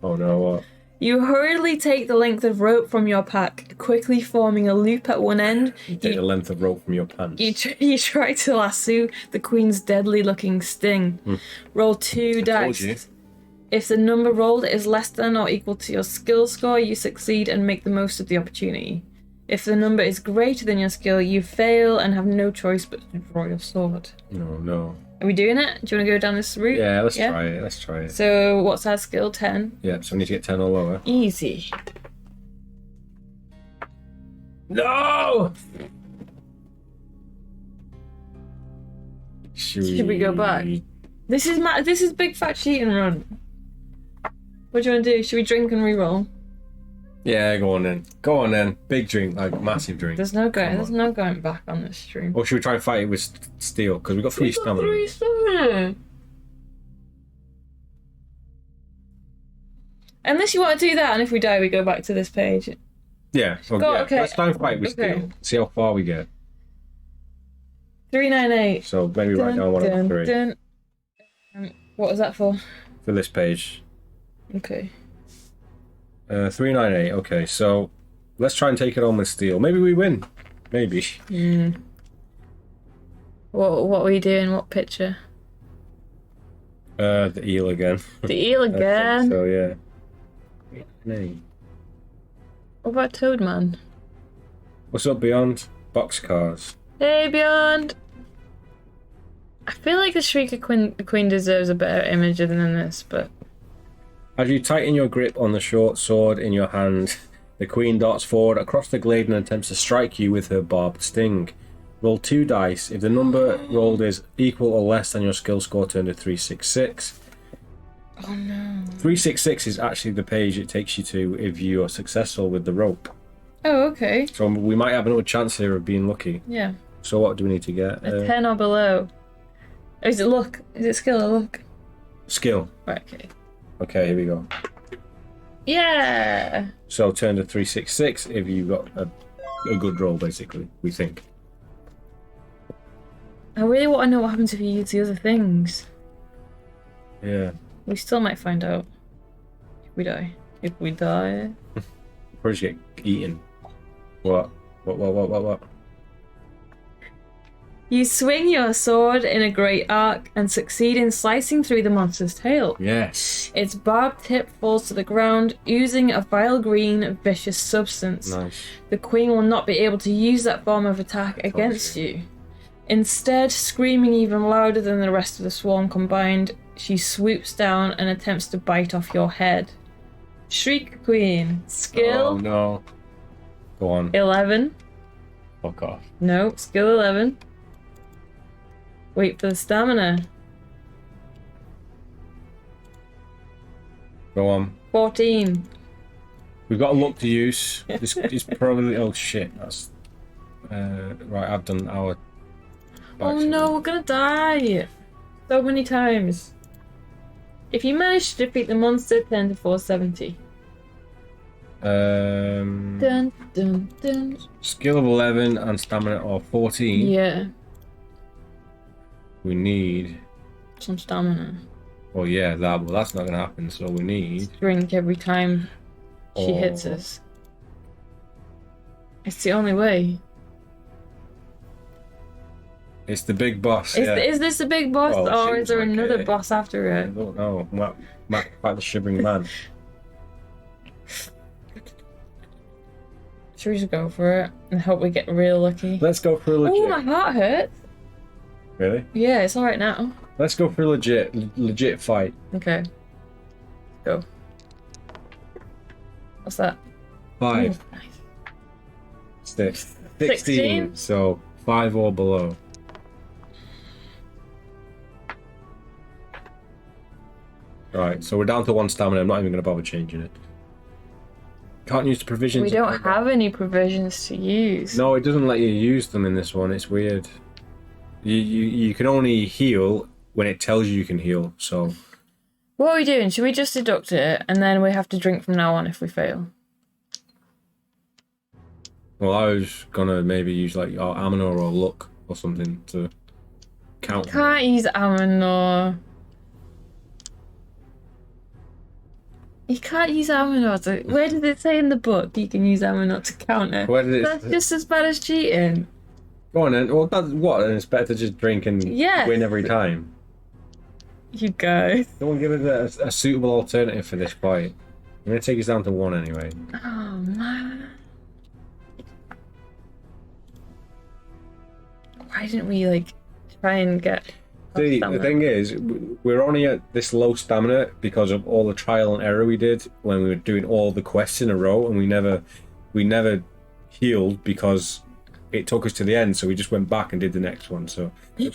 Oh no, what? You hurriedly take the length of rope from your pack, quickly forming a loop at one end. Take the length of rope from your pants. You try to lasso the queen's deadly-looking sting. Roll 2 dice. you. If the number rolled is less than or equal to your skill score, you succeed and make the most of the opportunity. If the number is greater than your skill, you fail and have no choice but to draw your sword. No. Are we doing it? Do you want to go down this route? Yeah, let's try it. So, what's our skill? 10? Yeah, so we need to get 10 or lower. Easy. No! Should we go back? This is big fat cheat and run. What do you want to do? Should we drink and re-roll? Yeah, go on then. Big drink, like massive drink. There's no going back on this stream. Or should we try and fight it with steel? Because we've got 3 stamina. 3 stamina. Unless you want to do that, and if we die, we go back to this page. Yeah, okay. Let's try and fight with steel. See how far we get. 398. So maybe write down 1 of 3. What was that for? For this page. Okay. 398. Okay, so let's try and take it on with steel. Maybe we win. Maybe. What were you doing? What picture? The eel again. The eel again? So yeah. Name. What about Toadman? What's up beyond? Boxcars. Hey, Beyond! I feel like the Shrieker Queen deserves a better image than this, but... As you tighten your grip on the short sword in your hand, the Queen darts forward across the glade and attempts to strike you with her barbed sting. Roll 2 dice. If the number rolled is equal or less than your skill score, turn to 366. Oh no. 366 is actually the page it takes you to if you are successful with the rope. Oh, okay. So we might have another chance here of being lucky. Yeah. So what do we need to get? A 10 or below. Oh, is it luck? Is it skill or luck? Skill. Right, okay. Okay, here we go. Yeah! So turn to 366 if you got a good roll, basically, we think. I really want to know what happens if you use the other things. Yeah. We still might find out. If we die. If we die... Probably just get eaten. What? What? You swing your sword in a great arc and succeed in slicing through the monster's tail. Yes. Its barbed tip falls to the ground, oozing a vile green, vicious substance. Nice. The queen will not be able to use that form of attack against you. Instead, screaming even louder than the rest of the swarm combined, she swoops down and attempts to bite off your head. Shriek Queen. Skill... Oh no. Go on. 11. Fuck off. No, skill 11. Wait for the stamina. Go on. 14. We've got a luck to use. This is probably... Oh shit, that's... right, I've done our... Oh no, we're gonna die! So many times. If you manage to defeat the monster, turn to 470. Dun, dun, dun. Skill of 11 and stamina of 14. Yeah, We need... some stamina. Well, yeah, that's not going to happen, so we need... Drink every time she hits us. It's the only way. It's the big boss. Is this the big boss, Well, or is there seems like another it. boss after I it? don't know. Mac the Shivering Man. Should we just go for it and hope we get real lucky? Let's go for a legit. Oh, my heart hurts. Really? Yeah, it's alright now. Let's go for a legit fight. Okay. Go. What's that? 5. Oh, nice. 6. 16. So 5 or below. Right, so we're down to 1 stamina. I'm not even going to bother changing it. Can't use the provisions. We don't have any provisions to use. No, it doesn't let you use them in this one. It's weird. You can only heal when it tells you can heal. So What are we doing? Should we just deduct it and then we have to drink from now on if we fail? Well, I was gonna maybe use like your Aminor or Luck or something to count. Can't use Aminor. You can't use Aminor to... Where did it say in the book you can use Aminor to counter? Where did it? That's just as bad as cheating. Go on then. Well, that's what. And it's better to just drink and Yes. win every time. You go. Someone give us a suitable alternative for this fight. I'm gonna take us down to 1 anyway. Oh, man. Why didn't we, like, try and get... See, the thing is, we're only at this low stamina because of all the trial and error we did when we were doing all the quests in a row, and we never healed because it took us to the end, so we just went back and did the next one. So You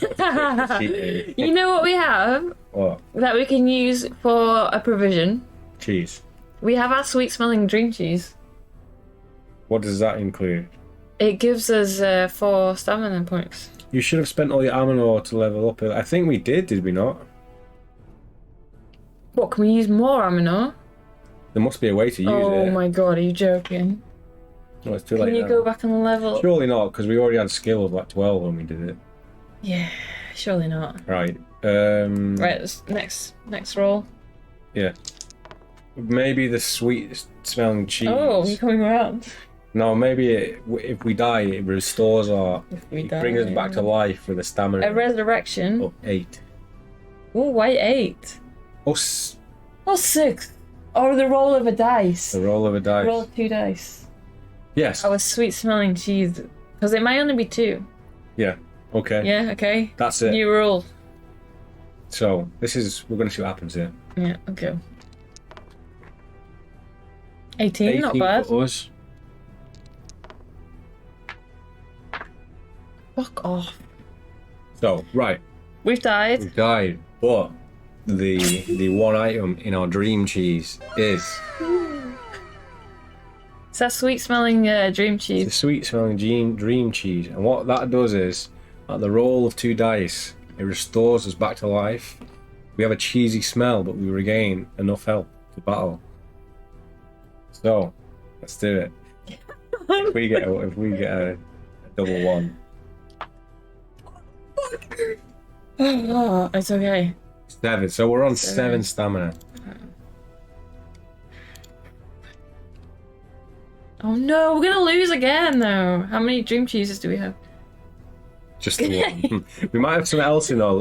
know what we have? what? That we can use for a provision? Cheese. We have our sweet-smelling dream cheese. What does that include? It gives us 4 stamina points. You should have spent all your Aminor to level up. I think we did we not? What, can we use more Aminor? There must be a way to use it. Oh my god, are you joking? No, it's too late Can you now. go back and level? Surely not, because we already had skill of like 12 when we did it. Yeah, surely not. Right. Right, next roll. Yeah. Maybe the sweet smelling cheese. Oh, you're coming around. No, maybe if we die, it restores our. It brings us back to life with a stamina. A resurrection. Oh, 8. Oh, why 8? Oh, Oh, 6. Or the roll of a dice. the roll of a dice. Roll 2 dice. Yes. Oh, a sweet smelling cheese. Because it might only be 2. Yeah. Okay. Yeah, okay. That's it. New rule. So we're going to see what happens here. Yeah, okay. 18, not bad. For us. Fuck off. So right, We've died. we died, but the one item in our dream cheese is It's that sweet smelling dream the cheese. sweet smelling dream cheese, and what that does is, at the roll of 2 dice, it restores us back to life. We have a cheesy smell, but we regain enough health to battle. So, let's do it. if we get a double 1, Oh, it's okay. 7. So we're on 7 stamina. Oh no, we're gonna lose again though. How many dream cheeses do we have? Just the 1. We might have something else in our.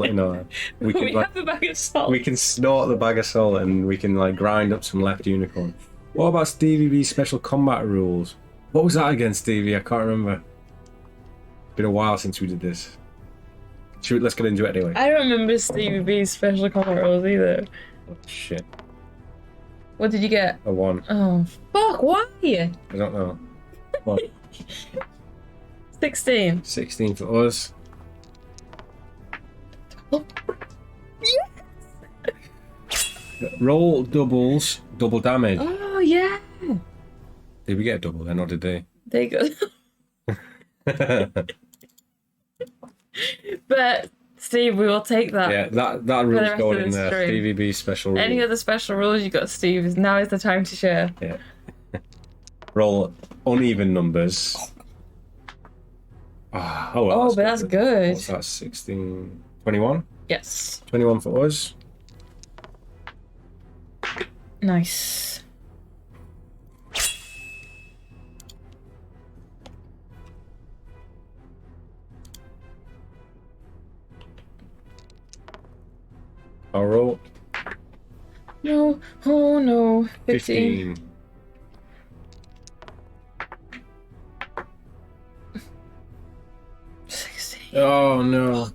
We can like, have a bag of salt. we can snort the bag of salt and we can like grind up some left unicorn. What about Stevie B's special combat rules? What was that again, Stevie? I can't remember. Been a while since we did this. Let's get into it anyway. I don't remember Stevie B's special combat rules either. Shit. What did you get? A 1. Oh, fuck, why? I don't know. What? 16. 16 for us. Roll doubles, double damage. Oh, yeah. Did we get a double then, or did they? There you go. But, Steve, we will take that. Yeah, that rule's rest going of in the there. stream. Stevie B special rule. Any other special rules you got, Steve? Now is the time to share. Yeah. Roll uneven numbers. Oh, well, Oh, but that's good. What's that? 16, 21? Yes. 21 for us. Nice. I'll roll No. Oh, no. 15. 15. Oh no.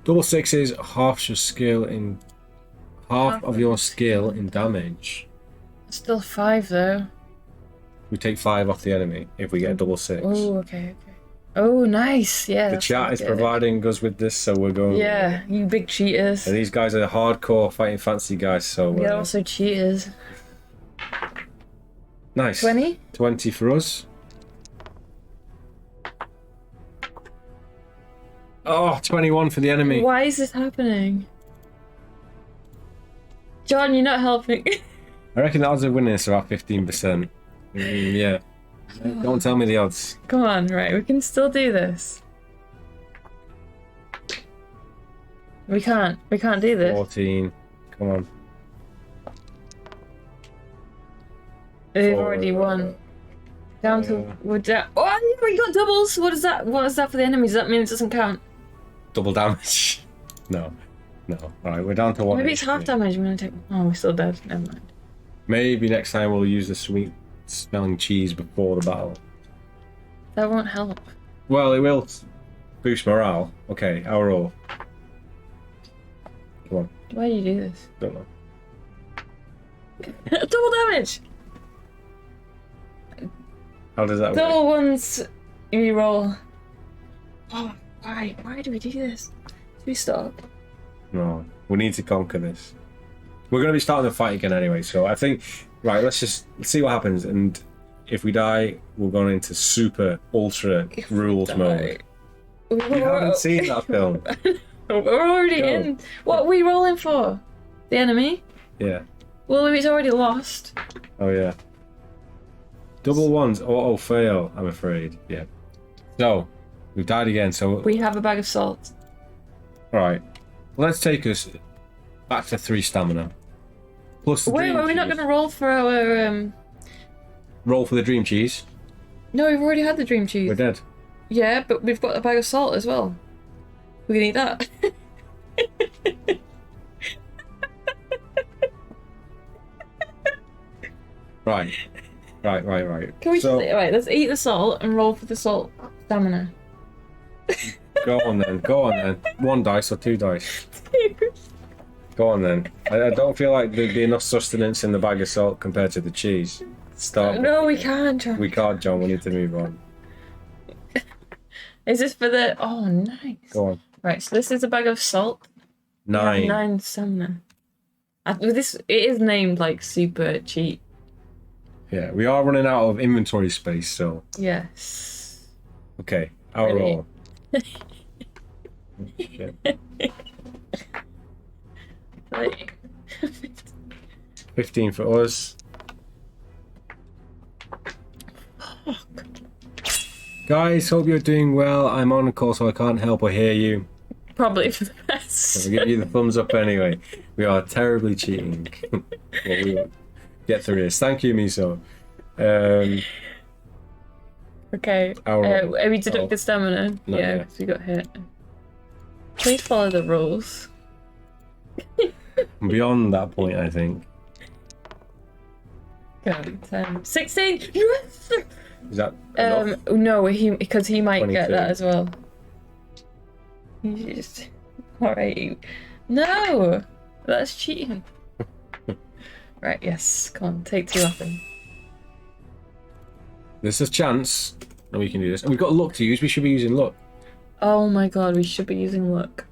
Double 6s half your skill in half of your skill in damage. Still 5, though. We take 5 off the enemy if we get a double 6. Oh, okay. Oh, nice. Yeah. The that's chat really is good. providing us with this, so we're going. Yeah, you big cheaters. And these guys are hardcore fighting fantasy guys, so. You're also cheaters. Nice. 20? 20 for us. Oh, 21 for the enemy. Why is this happening? John, you're not helping. I reckon the odds of winning this are about 15%. Yeah. Don't tell me the odds. Come on, right, we can still do this. We can't do this. 14. Come on. They've already won. Down to we're down. Oh, we got doubles. What is that? What is that for the enemies? Does that mean it doesn't count? Double damage. No. Alright, we're down to 1. Maybe it's half damage. I'm gonna take. Oh, we're still dead. Never mind. Maybe next time we'll use the sweet smelling cheese before the battle. That won't help. Well, it will boost morale. Okay, our roll. Come on. Why do you do this? Don't know. Double damage. How does that work? Double ones. You roll. Oh, why? Why do we do this? Should we stop? No, we need to conquer this. We're going to be starting the fight again anyway, so I think, right, let's see what happens, and if we die, we're going into super, ultra rules mode. You haven't seen that film. We're already in. What are we rolling for? The enemy? Yeah. Well, it's already lost. Oh, yeah. Double ones. Oh, fail, I'm afraid. Yeah. So, we've died again, so... We have a bag of salt. Alright. Let's take us back to 3 stamina. Plus the Wait, dream are we not cheese. going to roll for our... Roll for the dream cheese? No, we've already had the dream cheese. We're dead. Yeah, but we've got a bag of salt as well. We can eat that. Right. Can we So, right, let's eat the salt and roll for the salt stamina. go on then. 1 dice or 2 dice? Go on then. I don't feel like there'd be enough sustenance in the bag of salt compared to the cheese. Stop. No, we can't, John. We can't, John. We need to move on. Is this for the... Oh, nice. Go on. Right, so this is a bag of salt. 9. 9 stamina. This, it is named, like, super cheap. Yeah, we are running out of inventory space, so... Yes. Okay, our Ready? roll. Shit. Like... 15 for us. Guys, hope you're doing well. I'm on a call, so I can't help but hear you. Probably for the best. I'll give you the thumbs up anyway. We are terribly cheating. Well, we will get through this. Thank you, Miso. Okay. Our We deducted stamina. Not Yeah, yet. because we got hit. Please follow the rules. Beyond that point, I think. Go on, 10. 16! Yes! Is that enough? No, because he might 22. get that as well. You just... Alright. No! That's cheating. Right, yes. Come on, take 2 off him. There's a chance that we can do this. And we've got luck to use. We should be using luck. Oh my god, we should be using luck.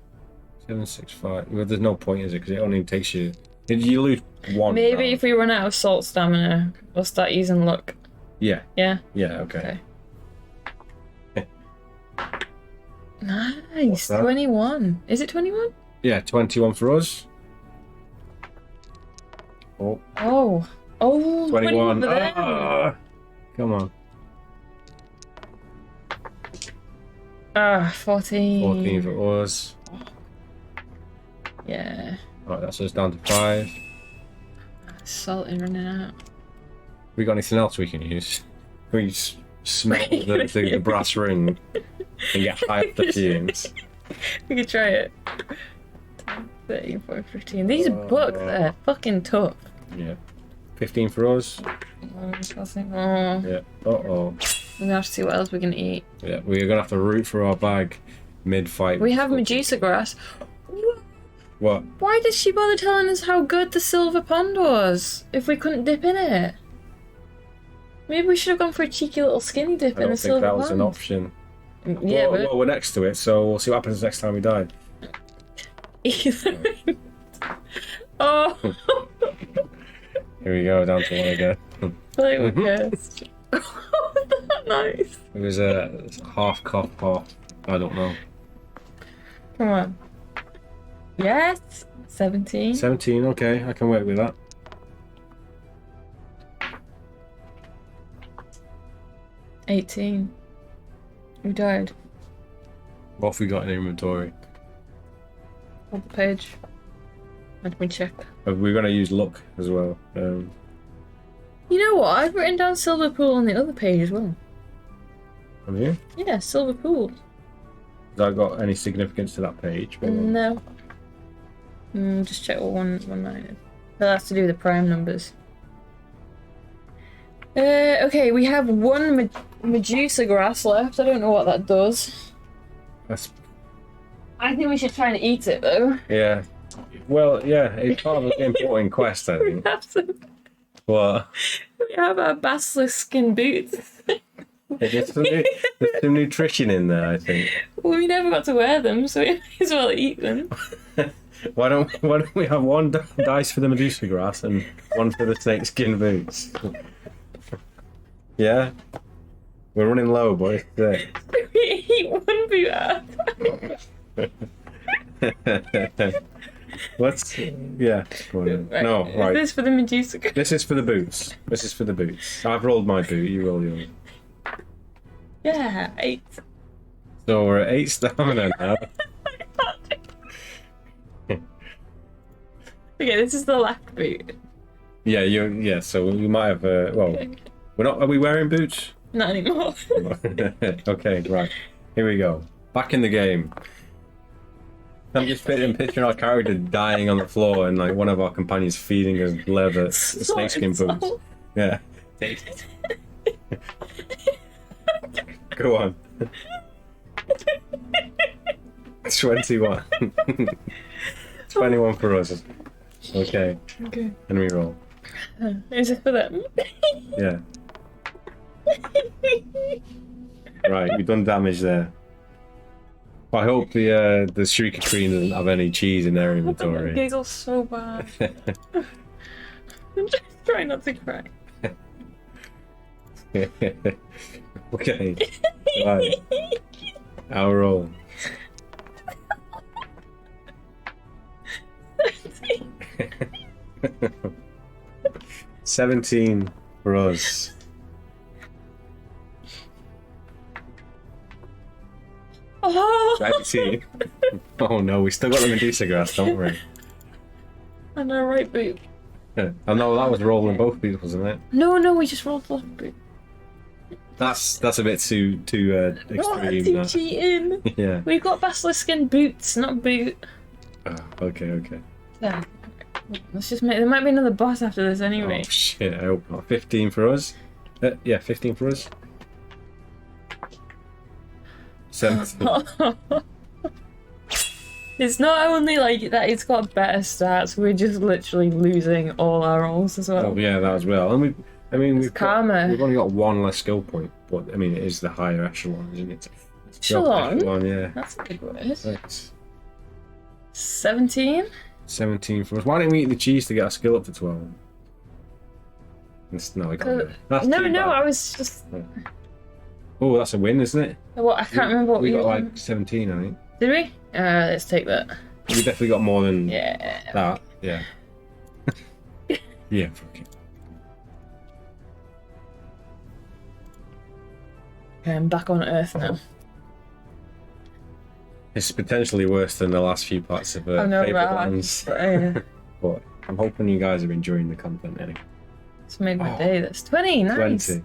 7, 6, 5. Well, there's no point, is it? Because it only takes you... You lose 1. Maybe round. if we run out of salt stamina, we'll start using luck. Yeah. Yeah? Yeah, okay. Nice, that? 21. Is it 21? Yeah, 21 for us. Oh, Oh. Oh, 21. for them. Ah, come on. 14. 14 for us. Yeah. Alright, that's us down to 5. Salt and running out. We got anything else we can use? Can we smell the brass ring and get high up the fumes? We could try it. 10, 13, 14, 15. These books are fucking tough. Yeah. 15 for us. Oh, Yeah. Uh-oh. we're gonna have to see what else we can eat. Yeah, we're gonna have to root for our bag mid-fight. We have Medusa grass. What? Why did she bother telling us how good the silver pond was if we couldn't dip in it? Maybe we should have gone for a cheeky little skinny dip I in don't the think silver that was pond. an option. Yeah, well, we're next to it, so we'll see what happens next time we die. Oh, Here we go, down to 1 again. like we're cursed. Nice. It was a half cough, half. I don't know. Come on. Yes. 17. 17, okay, I can work with that. 18. Who died? What have we got in inventory? On the page. Let me check. We're going to use luck as well. You know what? I've written down Silver Pool on the other page as well. Have you? Yeah, Silver Pool. Has that got any significance to that page? No. Just check what 119 is. That has to do with the prime numbers. Okay, we have one Medusa grass left. I don't know what that does. I think we should try and eat it though. Yeah. Well, yeah, it's part of an important quest, I think. We have to. What? We have our basilisk skin boots. There's some nutrition in there, I think. Well, we never got to wear them, so we might as well eat them. Why don't we have one dice for the Medusa grass and one for the snakeskin boots? Yeah? We're running low, boys. We eat one boot at a time. Let's... Yeah. Go on then. Right. No, right. Is this for the Medusa? This is for the boots. This is for the boots. I've rolled my boot, you roll yours. Yeah, 8. So we're at 8 stamina now. Okay, this is the lack boot. Yeah, so we might have well, we're not, are we wearing boots? Not anymore. Okay, right. Here we go. Back in the game. I'm just picturing our character dying on the floor and like one of our companions feeding us leather snakeskin boots. Yeah. Go on. 21. 21 for us. Okay. Okay. And we roll. Is it for them? Yeah. Right, we've done damage there. I hope the Shrieker Queen doesn't have any cheese in their My inventory. giggle's so bad. I'm just trying not to cry. Okay. Right. Our roll. 17 for us. Oh! 19. Oh no, we still got the Medusa grass, don't we? And our right boot. Oh no, that was rolling both boots, wasn't it? No, we just rolled the left boot. That's a bit too extreme. Too cheating. Yeah. We've got basilisk skin boots, not boot. Oh, okay. Yeah. Let's just make. There might be another boss after this anyway. Oh shit! I hope not. 15 for us. Yeah, 15 for us. 17. It's not only like that; it's got better stats. We're just literally losing all our rolls as well. Oh yeah, that as well. And we've karma. We've only got one less skill point, but I mean it is the higher echelon, isn't it? Echelon? Yeah. That's a big word. Thanks. 17? 17 for us. Why didn't we eat the cheese to get our skill up to 12? No, I can't. That's No, too bad. I was just. Oh, that's a win, isn't it? What? I can't remember what we got were. like 17, I think. Did we? Let's take that. We definitely got more than Yeah. that. Yeah. Yeah. Fuck it. Okay, I'm back on Earth now. It's potentially worse than the last few parts of I know, Fablelands. right? But I'm hoping you guys are enjoying the content anyway. It's made my day. That's 20. Nice. 20.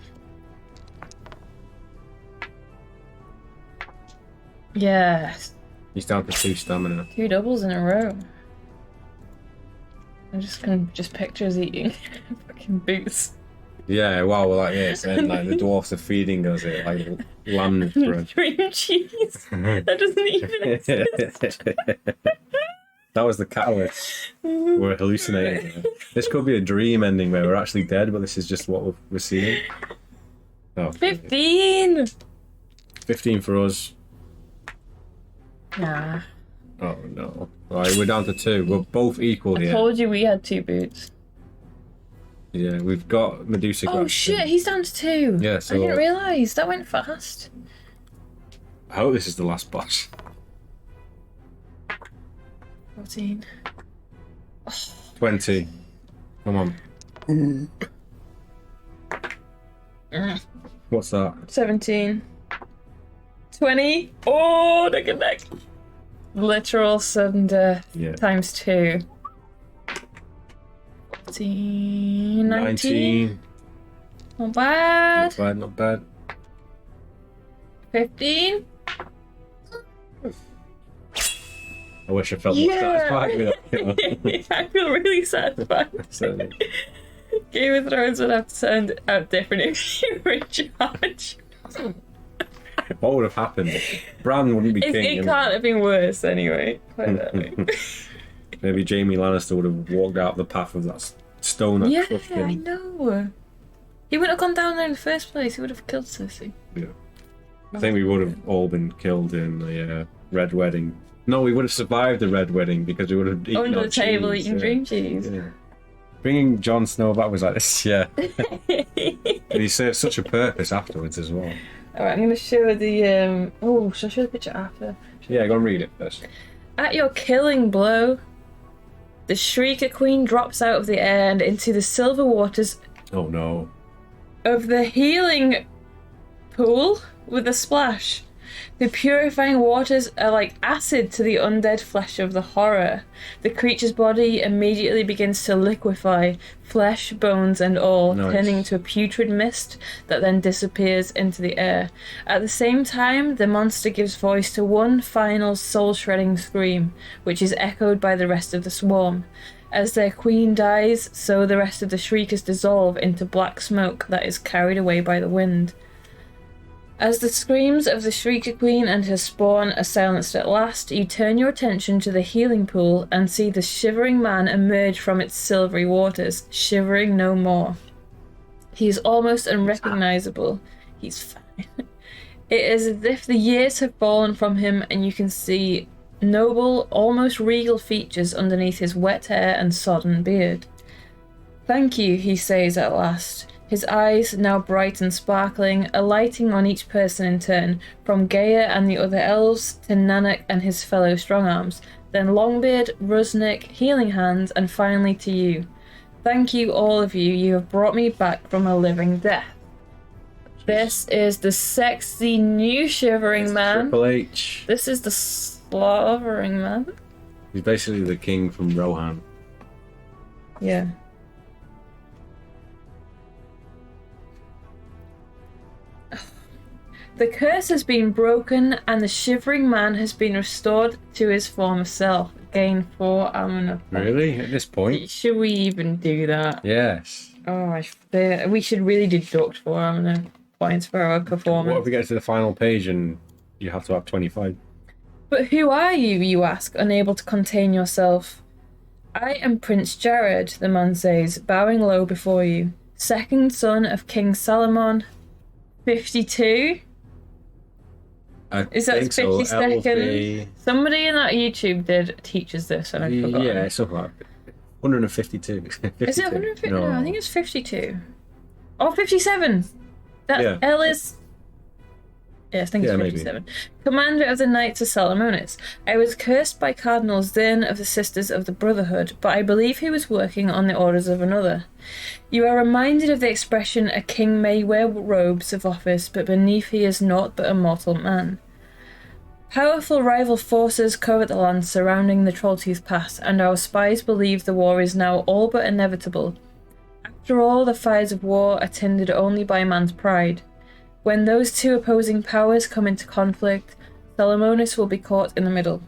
Yes. He's down to 2 stamina. 2 doubles in a row. I'm just gonna picture us eating fucking boots. Yeah, wow, well, like this, and like the dwarfs are feeding us it like lamb bread. Cream cheese. That doesn't even exist. That was the catalyst. We're hallucinating. This could be a dream ending where we're actually dead, but this is just what we're seeing. Oh, 15. 15 for us. Nah. Oh no. Right, we're down to 2. We're both equal I here. told you we had 2 boots. Yeah, we've got Medusa. Oh shit, he's down to 2. Yeah, so I didn't realise. That went fast. I hope this is the last boss. 14. 20. Come on. What's that? 17. 20. Oh, neck and neck. Literal sudden death. Yeah. Times 2. 14. 19. Not bad. Not bad, not bad. 15. I wish I felt more satisfied with that. I feel really satisfied. Certainly. Game of Thrones would have to sound out different if you were in charge. What would have happened? Bran wouldn't be king. It can't have been worse anyway. Put it that way. Maybe Jaime Lannister would have walked out the path of that stone that crushed him. I know. He wouldn't have gone down there in the first place. He would have killed Cersei. Yeah. I think we would have all been killed in the Red Wedding. No, we would have survived the Red Wedding because we would have eaten under our the table cheese, eating dream cheese. Yeah. Bringing Jon Snow back was like this, yeah. And he served such a purpose afterwards as well. Alright, I'm going to show the... Oh, shall I show the picture after? Yeah, go and read it first. At your killing blow, the Shrieker Queen drops out of the air and into the silver waters Oh no. of the healing pool with a splash. The purifying waters are like acid to the undead flesh of the horror. The creature's body immediately begins to liquefy, flesh, bones, and all, Nice. turning into a putrid mist that then disappears into the air. At the same time, the monster gives voice to one final soul-shredding scream, which is echoed by the rest of the swarm. As their queen dies, so the rest of the shriekers dissolve into black smoke that is carried away by the wind. As the screams of the Shrieker Queen and her spawn are silenced at last, you turn your attention to the healing pool and see the shivering man emerge from its silvery waters, shivering no more. He is almost unrecognizable. He's fine. It is as if the years have fallen from him and you can see noble, almost regal features underneath his wet hair and sodden beard. Thank you, he says at last. His eyes, now bright and sparkling, alighting on each person in turn, from Gaia and the other elves to Nanak and his fellow Strongarms, then Longbeard, Rusnik, Healing Hands, and finally to you. Thank you, all of you. You have brought me back from a living death. This is the sexy new shivering man. Triple H. This is the slobbering man. He's basically the king from Rohan. Yeah. The curse has been broken and the shivering man has been restored to his former self. Gain 4 Amina points. Really? At this point? Should we even do that? Yes. Oh, we should really deduct 4 Amina points for our performance. What if we get to the final page and you have to have 25? But who are you, you ask, unable to contain yourself? I am Prince Jared, the man says, bowing low before you. Second son of King Salamon. 52? Is that 52nd? Somebody in that YouTube did teaches this and I forgot. Yeah, it's something like 152. 52. Is it 150? No, I think it's 52. Oh, 57! That Yeah. L is... Yeah, I think it's 57. Maybe. Commander of the Knights of Salamonis. I was cursed by Cardinal Zern of the Sisters of the Brotherhood, but I believe he was working on the orders of another. You are reminded of the expression, a king may wear robes of office, but beneath he is naught but a mortal man. Powerful rival forces cover the land surrounding the Trolltooth Pass, and our spies believe the war is now all but inevitable. After all, the fires of war are tended only by man's pride. When those two opposing powers come into conflict, Salamonis will be caught in the middle.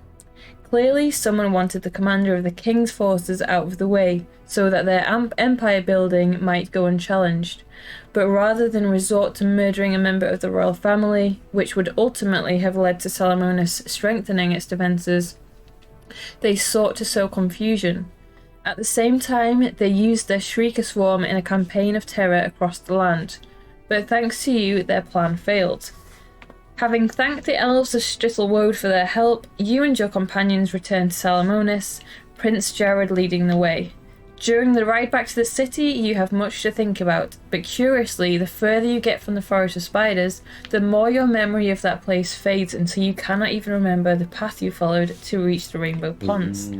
Clearly, someone wanted the commander of the king's forces out of the way, so that their empire building might go unchallenged. But rather than resort to murdering a member of the royal family, which would ultimately have led to Salamonis strengthening its defences, they sought to sow confusion. At the same time, they used their Shrieker swarm in a campaign of terror across the land. But thanks to you, their plan failed. Having thanked the elves of Strittelwode for their help, you and your companions returned to Salamonis, Prince Jared leading the way. During the ride back to the city, you have much to think about, but curiously, the further you get from the Forest of Spiders, the more your memory of that place fades until you cannot even remember the path you followed to reach the Rainbow Ponds.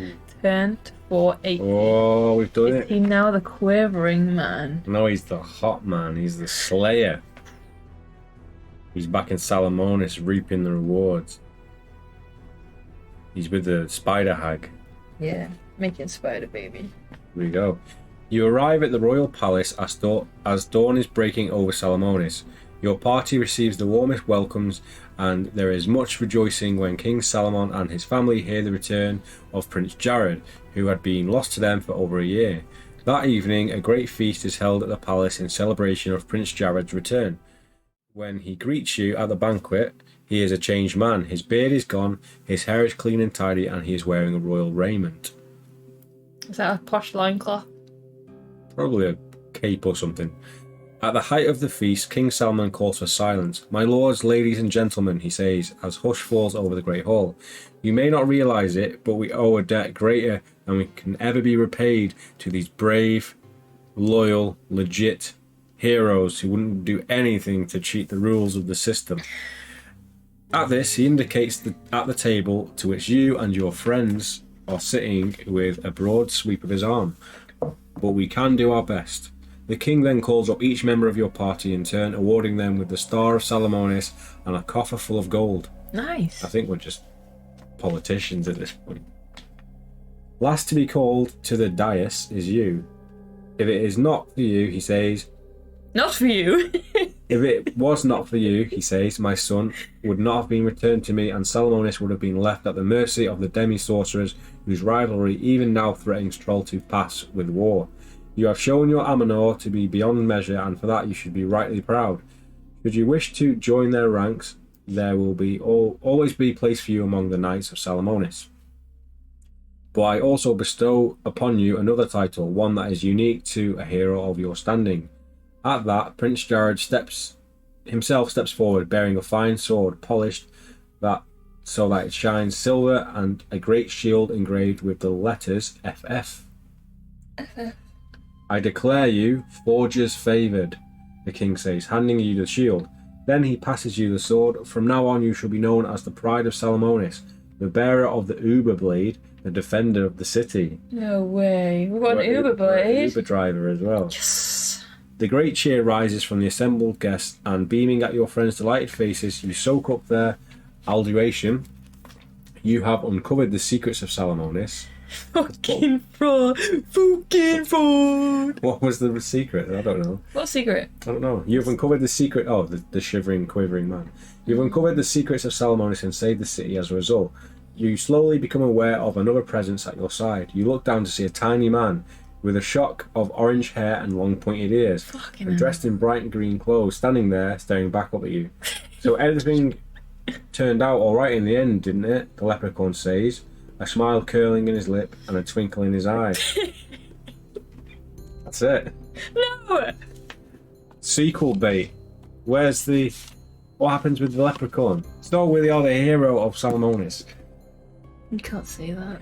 Turn to 480. Oh, we've done Is it. he now the quivering man? No, he's the hot man. He's the slayer. He's back in Salamonis, reaping the rewards. He's with the spider hag. Yeah, making spider baby. Here we go. You arrive at the royal palace as dawn is breaking over Salamonis. Your party receives the warmest welcomes, and there is much rejoicing when King Salamon and his family hear the return of Prince Jared, who had been lost to them for over a year. That evening, a great feast is held at the palace in celebration of Prince Jared's return. When he greets you at the banquet, he is a changed man. His beard is gone, his hair is clean and tidy, and he is wearing a royal raiment. Is that a posh loincloth? Probably a cape or something. At the height of the feast, King Salman calls for silence. My lords, ladies and gentlemen, he says, as hush falls over the great hall. You may not realise it, but we owe a debt greater than we can ever be repaid to these brave, loyal, legit heroes who wouldn't do anything to cheat the rules of the system. At this, he indicates at the table to which you and your friends are sitting with a broad sweep of his arm. But we can do our best. The king then calls up each member of your party in turn, awarding them with the Star of Salamonis and a coffer full of gold. Nice. I think we're just politicians at this point. Last to be called to the dais is you. If it is not for you, he says... Not for you. If it was not for you, he says, my son would not have been returned to me, and Salamonis would have been left at the mercy of the demi-sorcerers whose rivalry even now threatens Troll to pass with war. You have shown your Amanor to be beyond measure, and for that you should be rightly proud. Should you wish to join their ranks, there will be always be place for you among the knights of Salamonis. But I also bestow upon you another title, one that is unique to a hero of your standing. At that, Prince Jared steps forward, bearing a fine sword, polished so that it shines silver, and a great shield engraved with the letters FF. FF. I declare you forgers favoured, the king says, handing you the shield. Then he passes you the sword. From now on you shall be known as the pride of Salamonis, the bearer of the Uber blade, the defender of the city. No way. We've got an Uber blade. Uber driver as well. Yes. The great cheer rises from the assembled guests, and beaming at your friends' delighted faces, you soak up their adulation. You have uncovered the secrets of Salamonis. Fucking fraud. Fucking fraud. What was the secret? I don't know. What secret? I don't know. You've uncovered the secret. Oh, the shivering, quivering man. You've uncovered the secrets of Salamonis and saved the city as a result. You slowly become aware of another presence at your side. You look down to see a tiny man with a shock of orange hair and long pointed ears, dressed in bright green clothes, standing there, staring back up at you. So everything turned out all right in the end, didn't it? The leprechaun says, a smile curling in his lip and a twinkle in his eye. That's it. No! Sequel bait. What happens with the leprechaun? It's not really are the hero of Salamonis. You can't say that.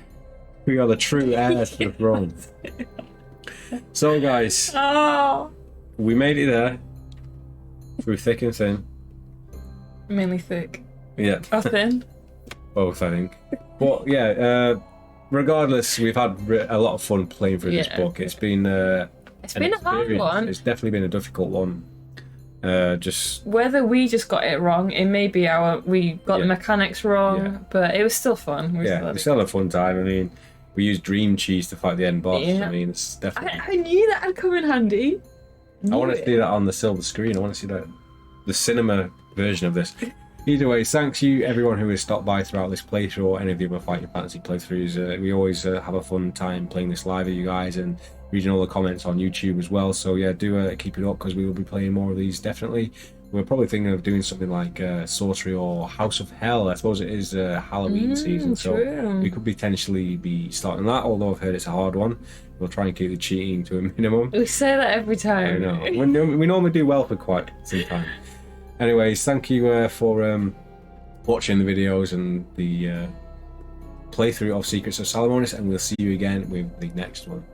We are the true heirs to the throne. So guys, we made it there through thick and thin. Mainly thick. Yeah. Or thin. Both, I think. But yeah, regardless, we've had a lot of fun playing through this book. It's been a hard one. It's definitely been a difficult one. Just whether we just got it wrong, it may be we got the mechanics wrong, but it was still fun. We still had a fun time. I mean, we used dream cheese to fight the end boss. Yeah. I mean, it's definitely. I knew that would come in handy. I want to see that on the silver screen. I want to see the cinema version of this. Either way, thanks you everyone who has stopped by throughout this playthrough or any of the other Fighting Fantasy playthroughs. We always have a fun time playing this live with you guys and reading all the comments on YouTube as well. So yeah, do keep it up because we will be playing more of these definitely. We're probably thinking of doing something like Sorcery or House of Hell. I suppose it is Halloween season, so we could potentially be starting that, although I've heard it's a hard one. We'll try and keep the cheating to a minimum. We say that every time. I know. We normally do well for quite some time. Anyways, thank you for watching the videos and the playthrough of Secrets of Salamonis, and we'll see you again with the next one.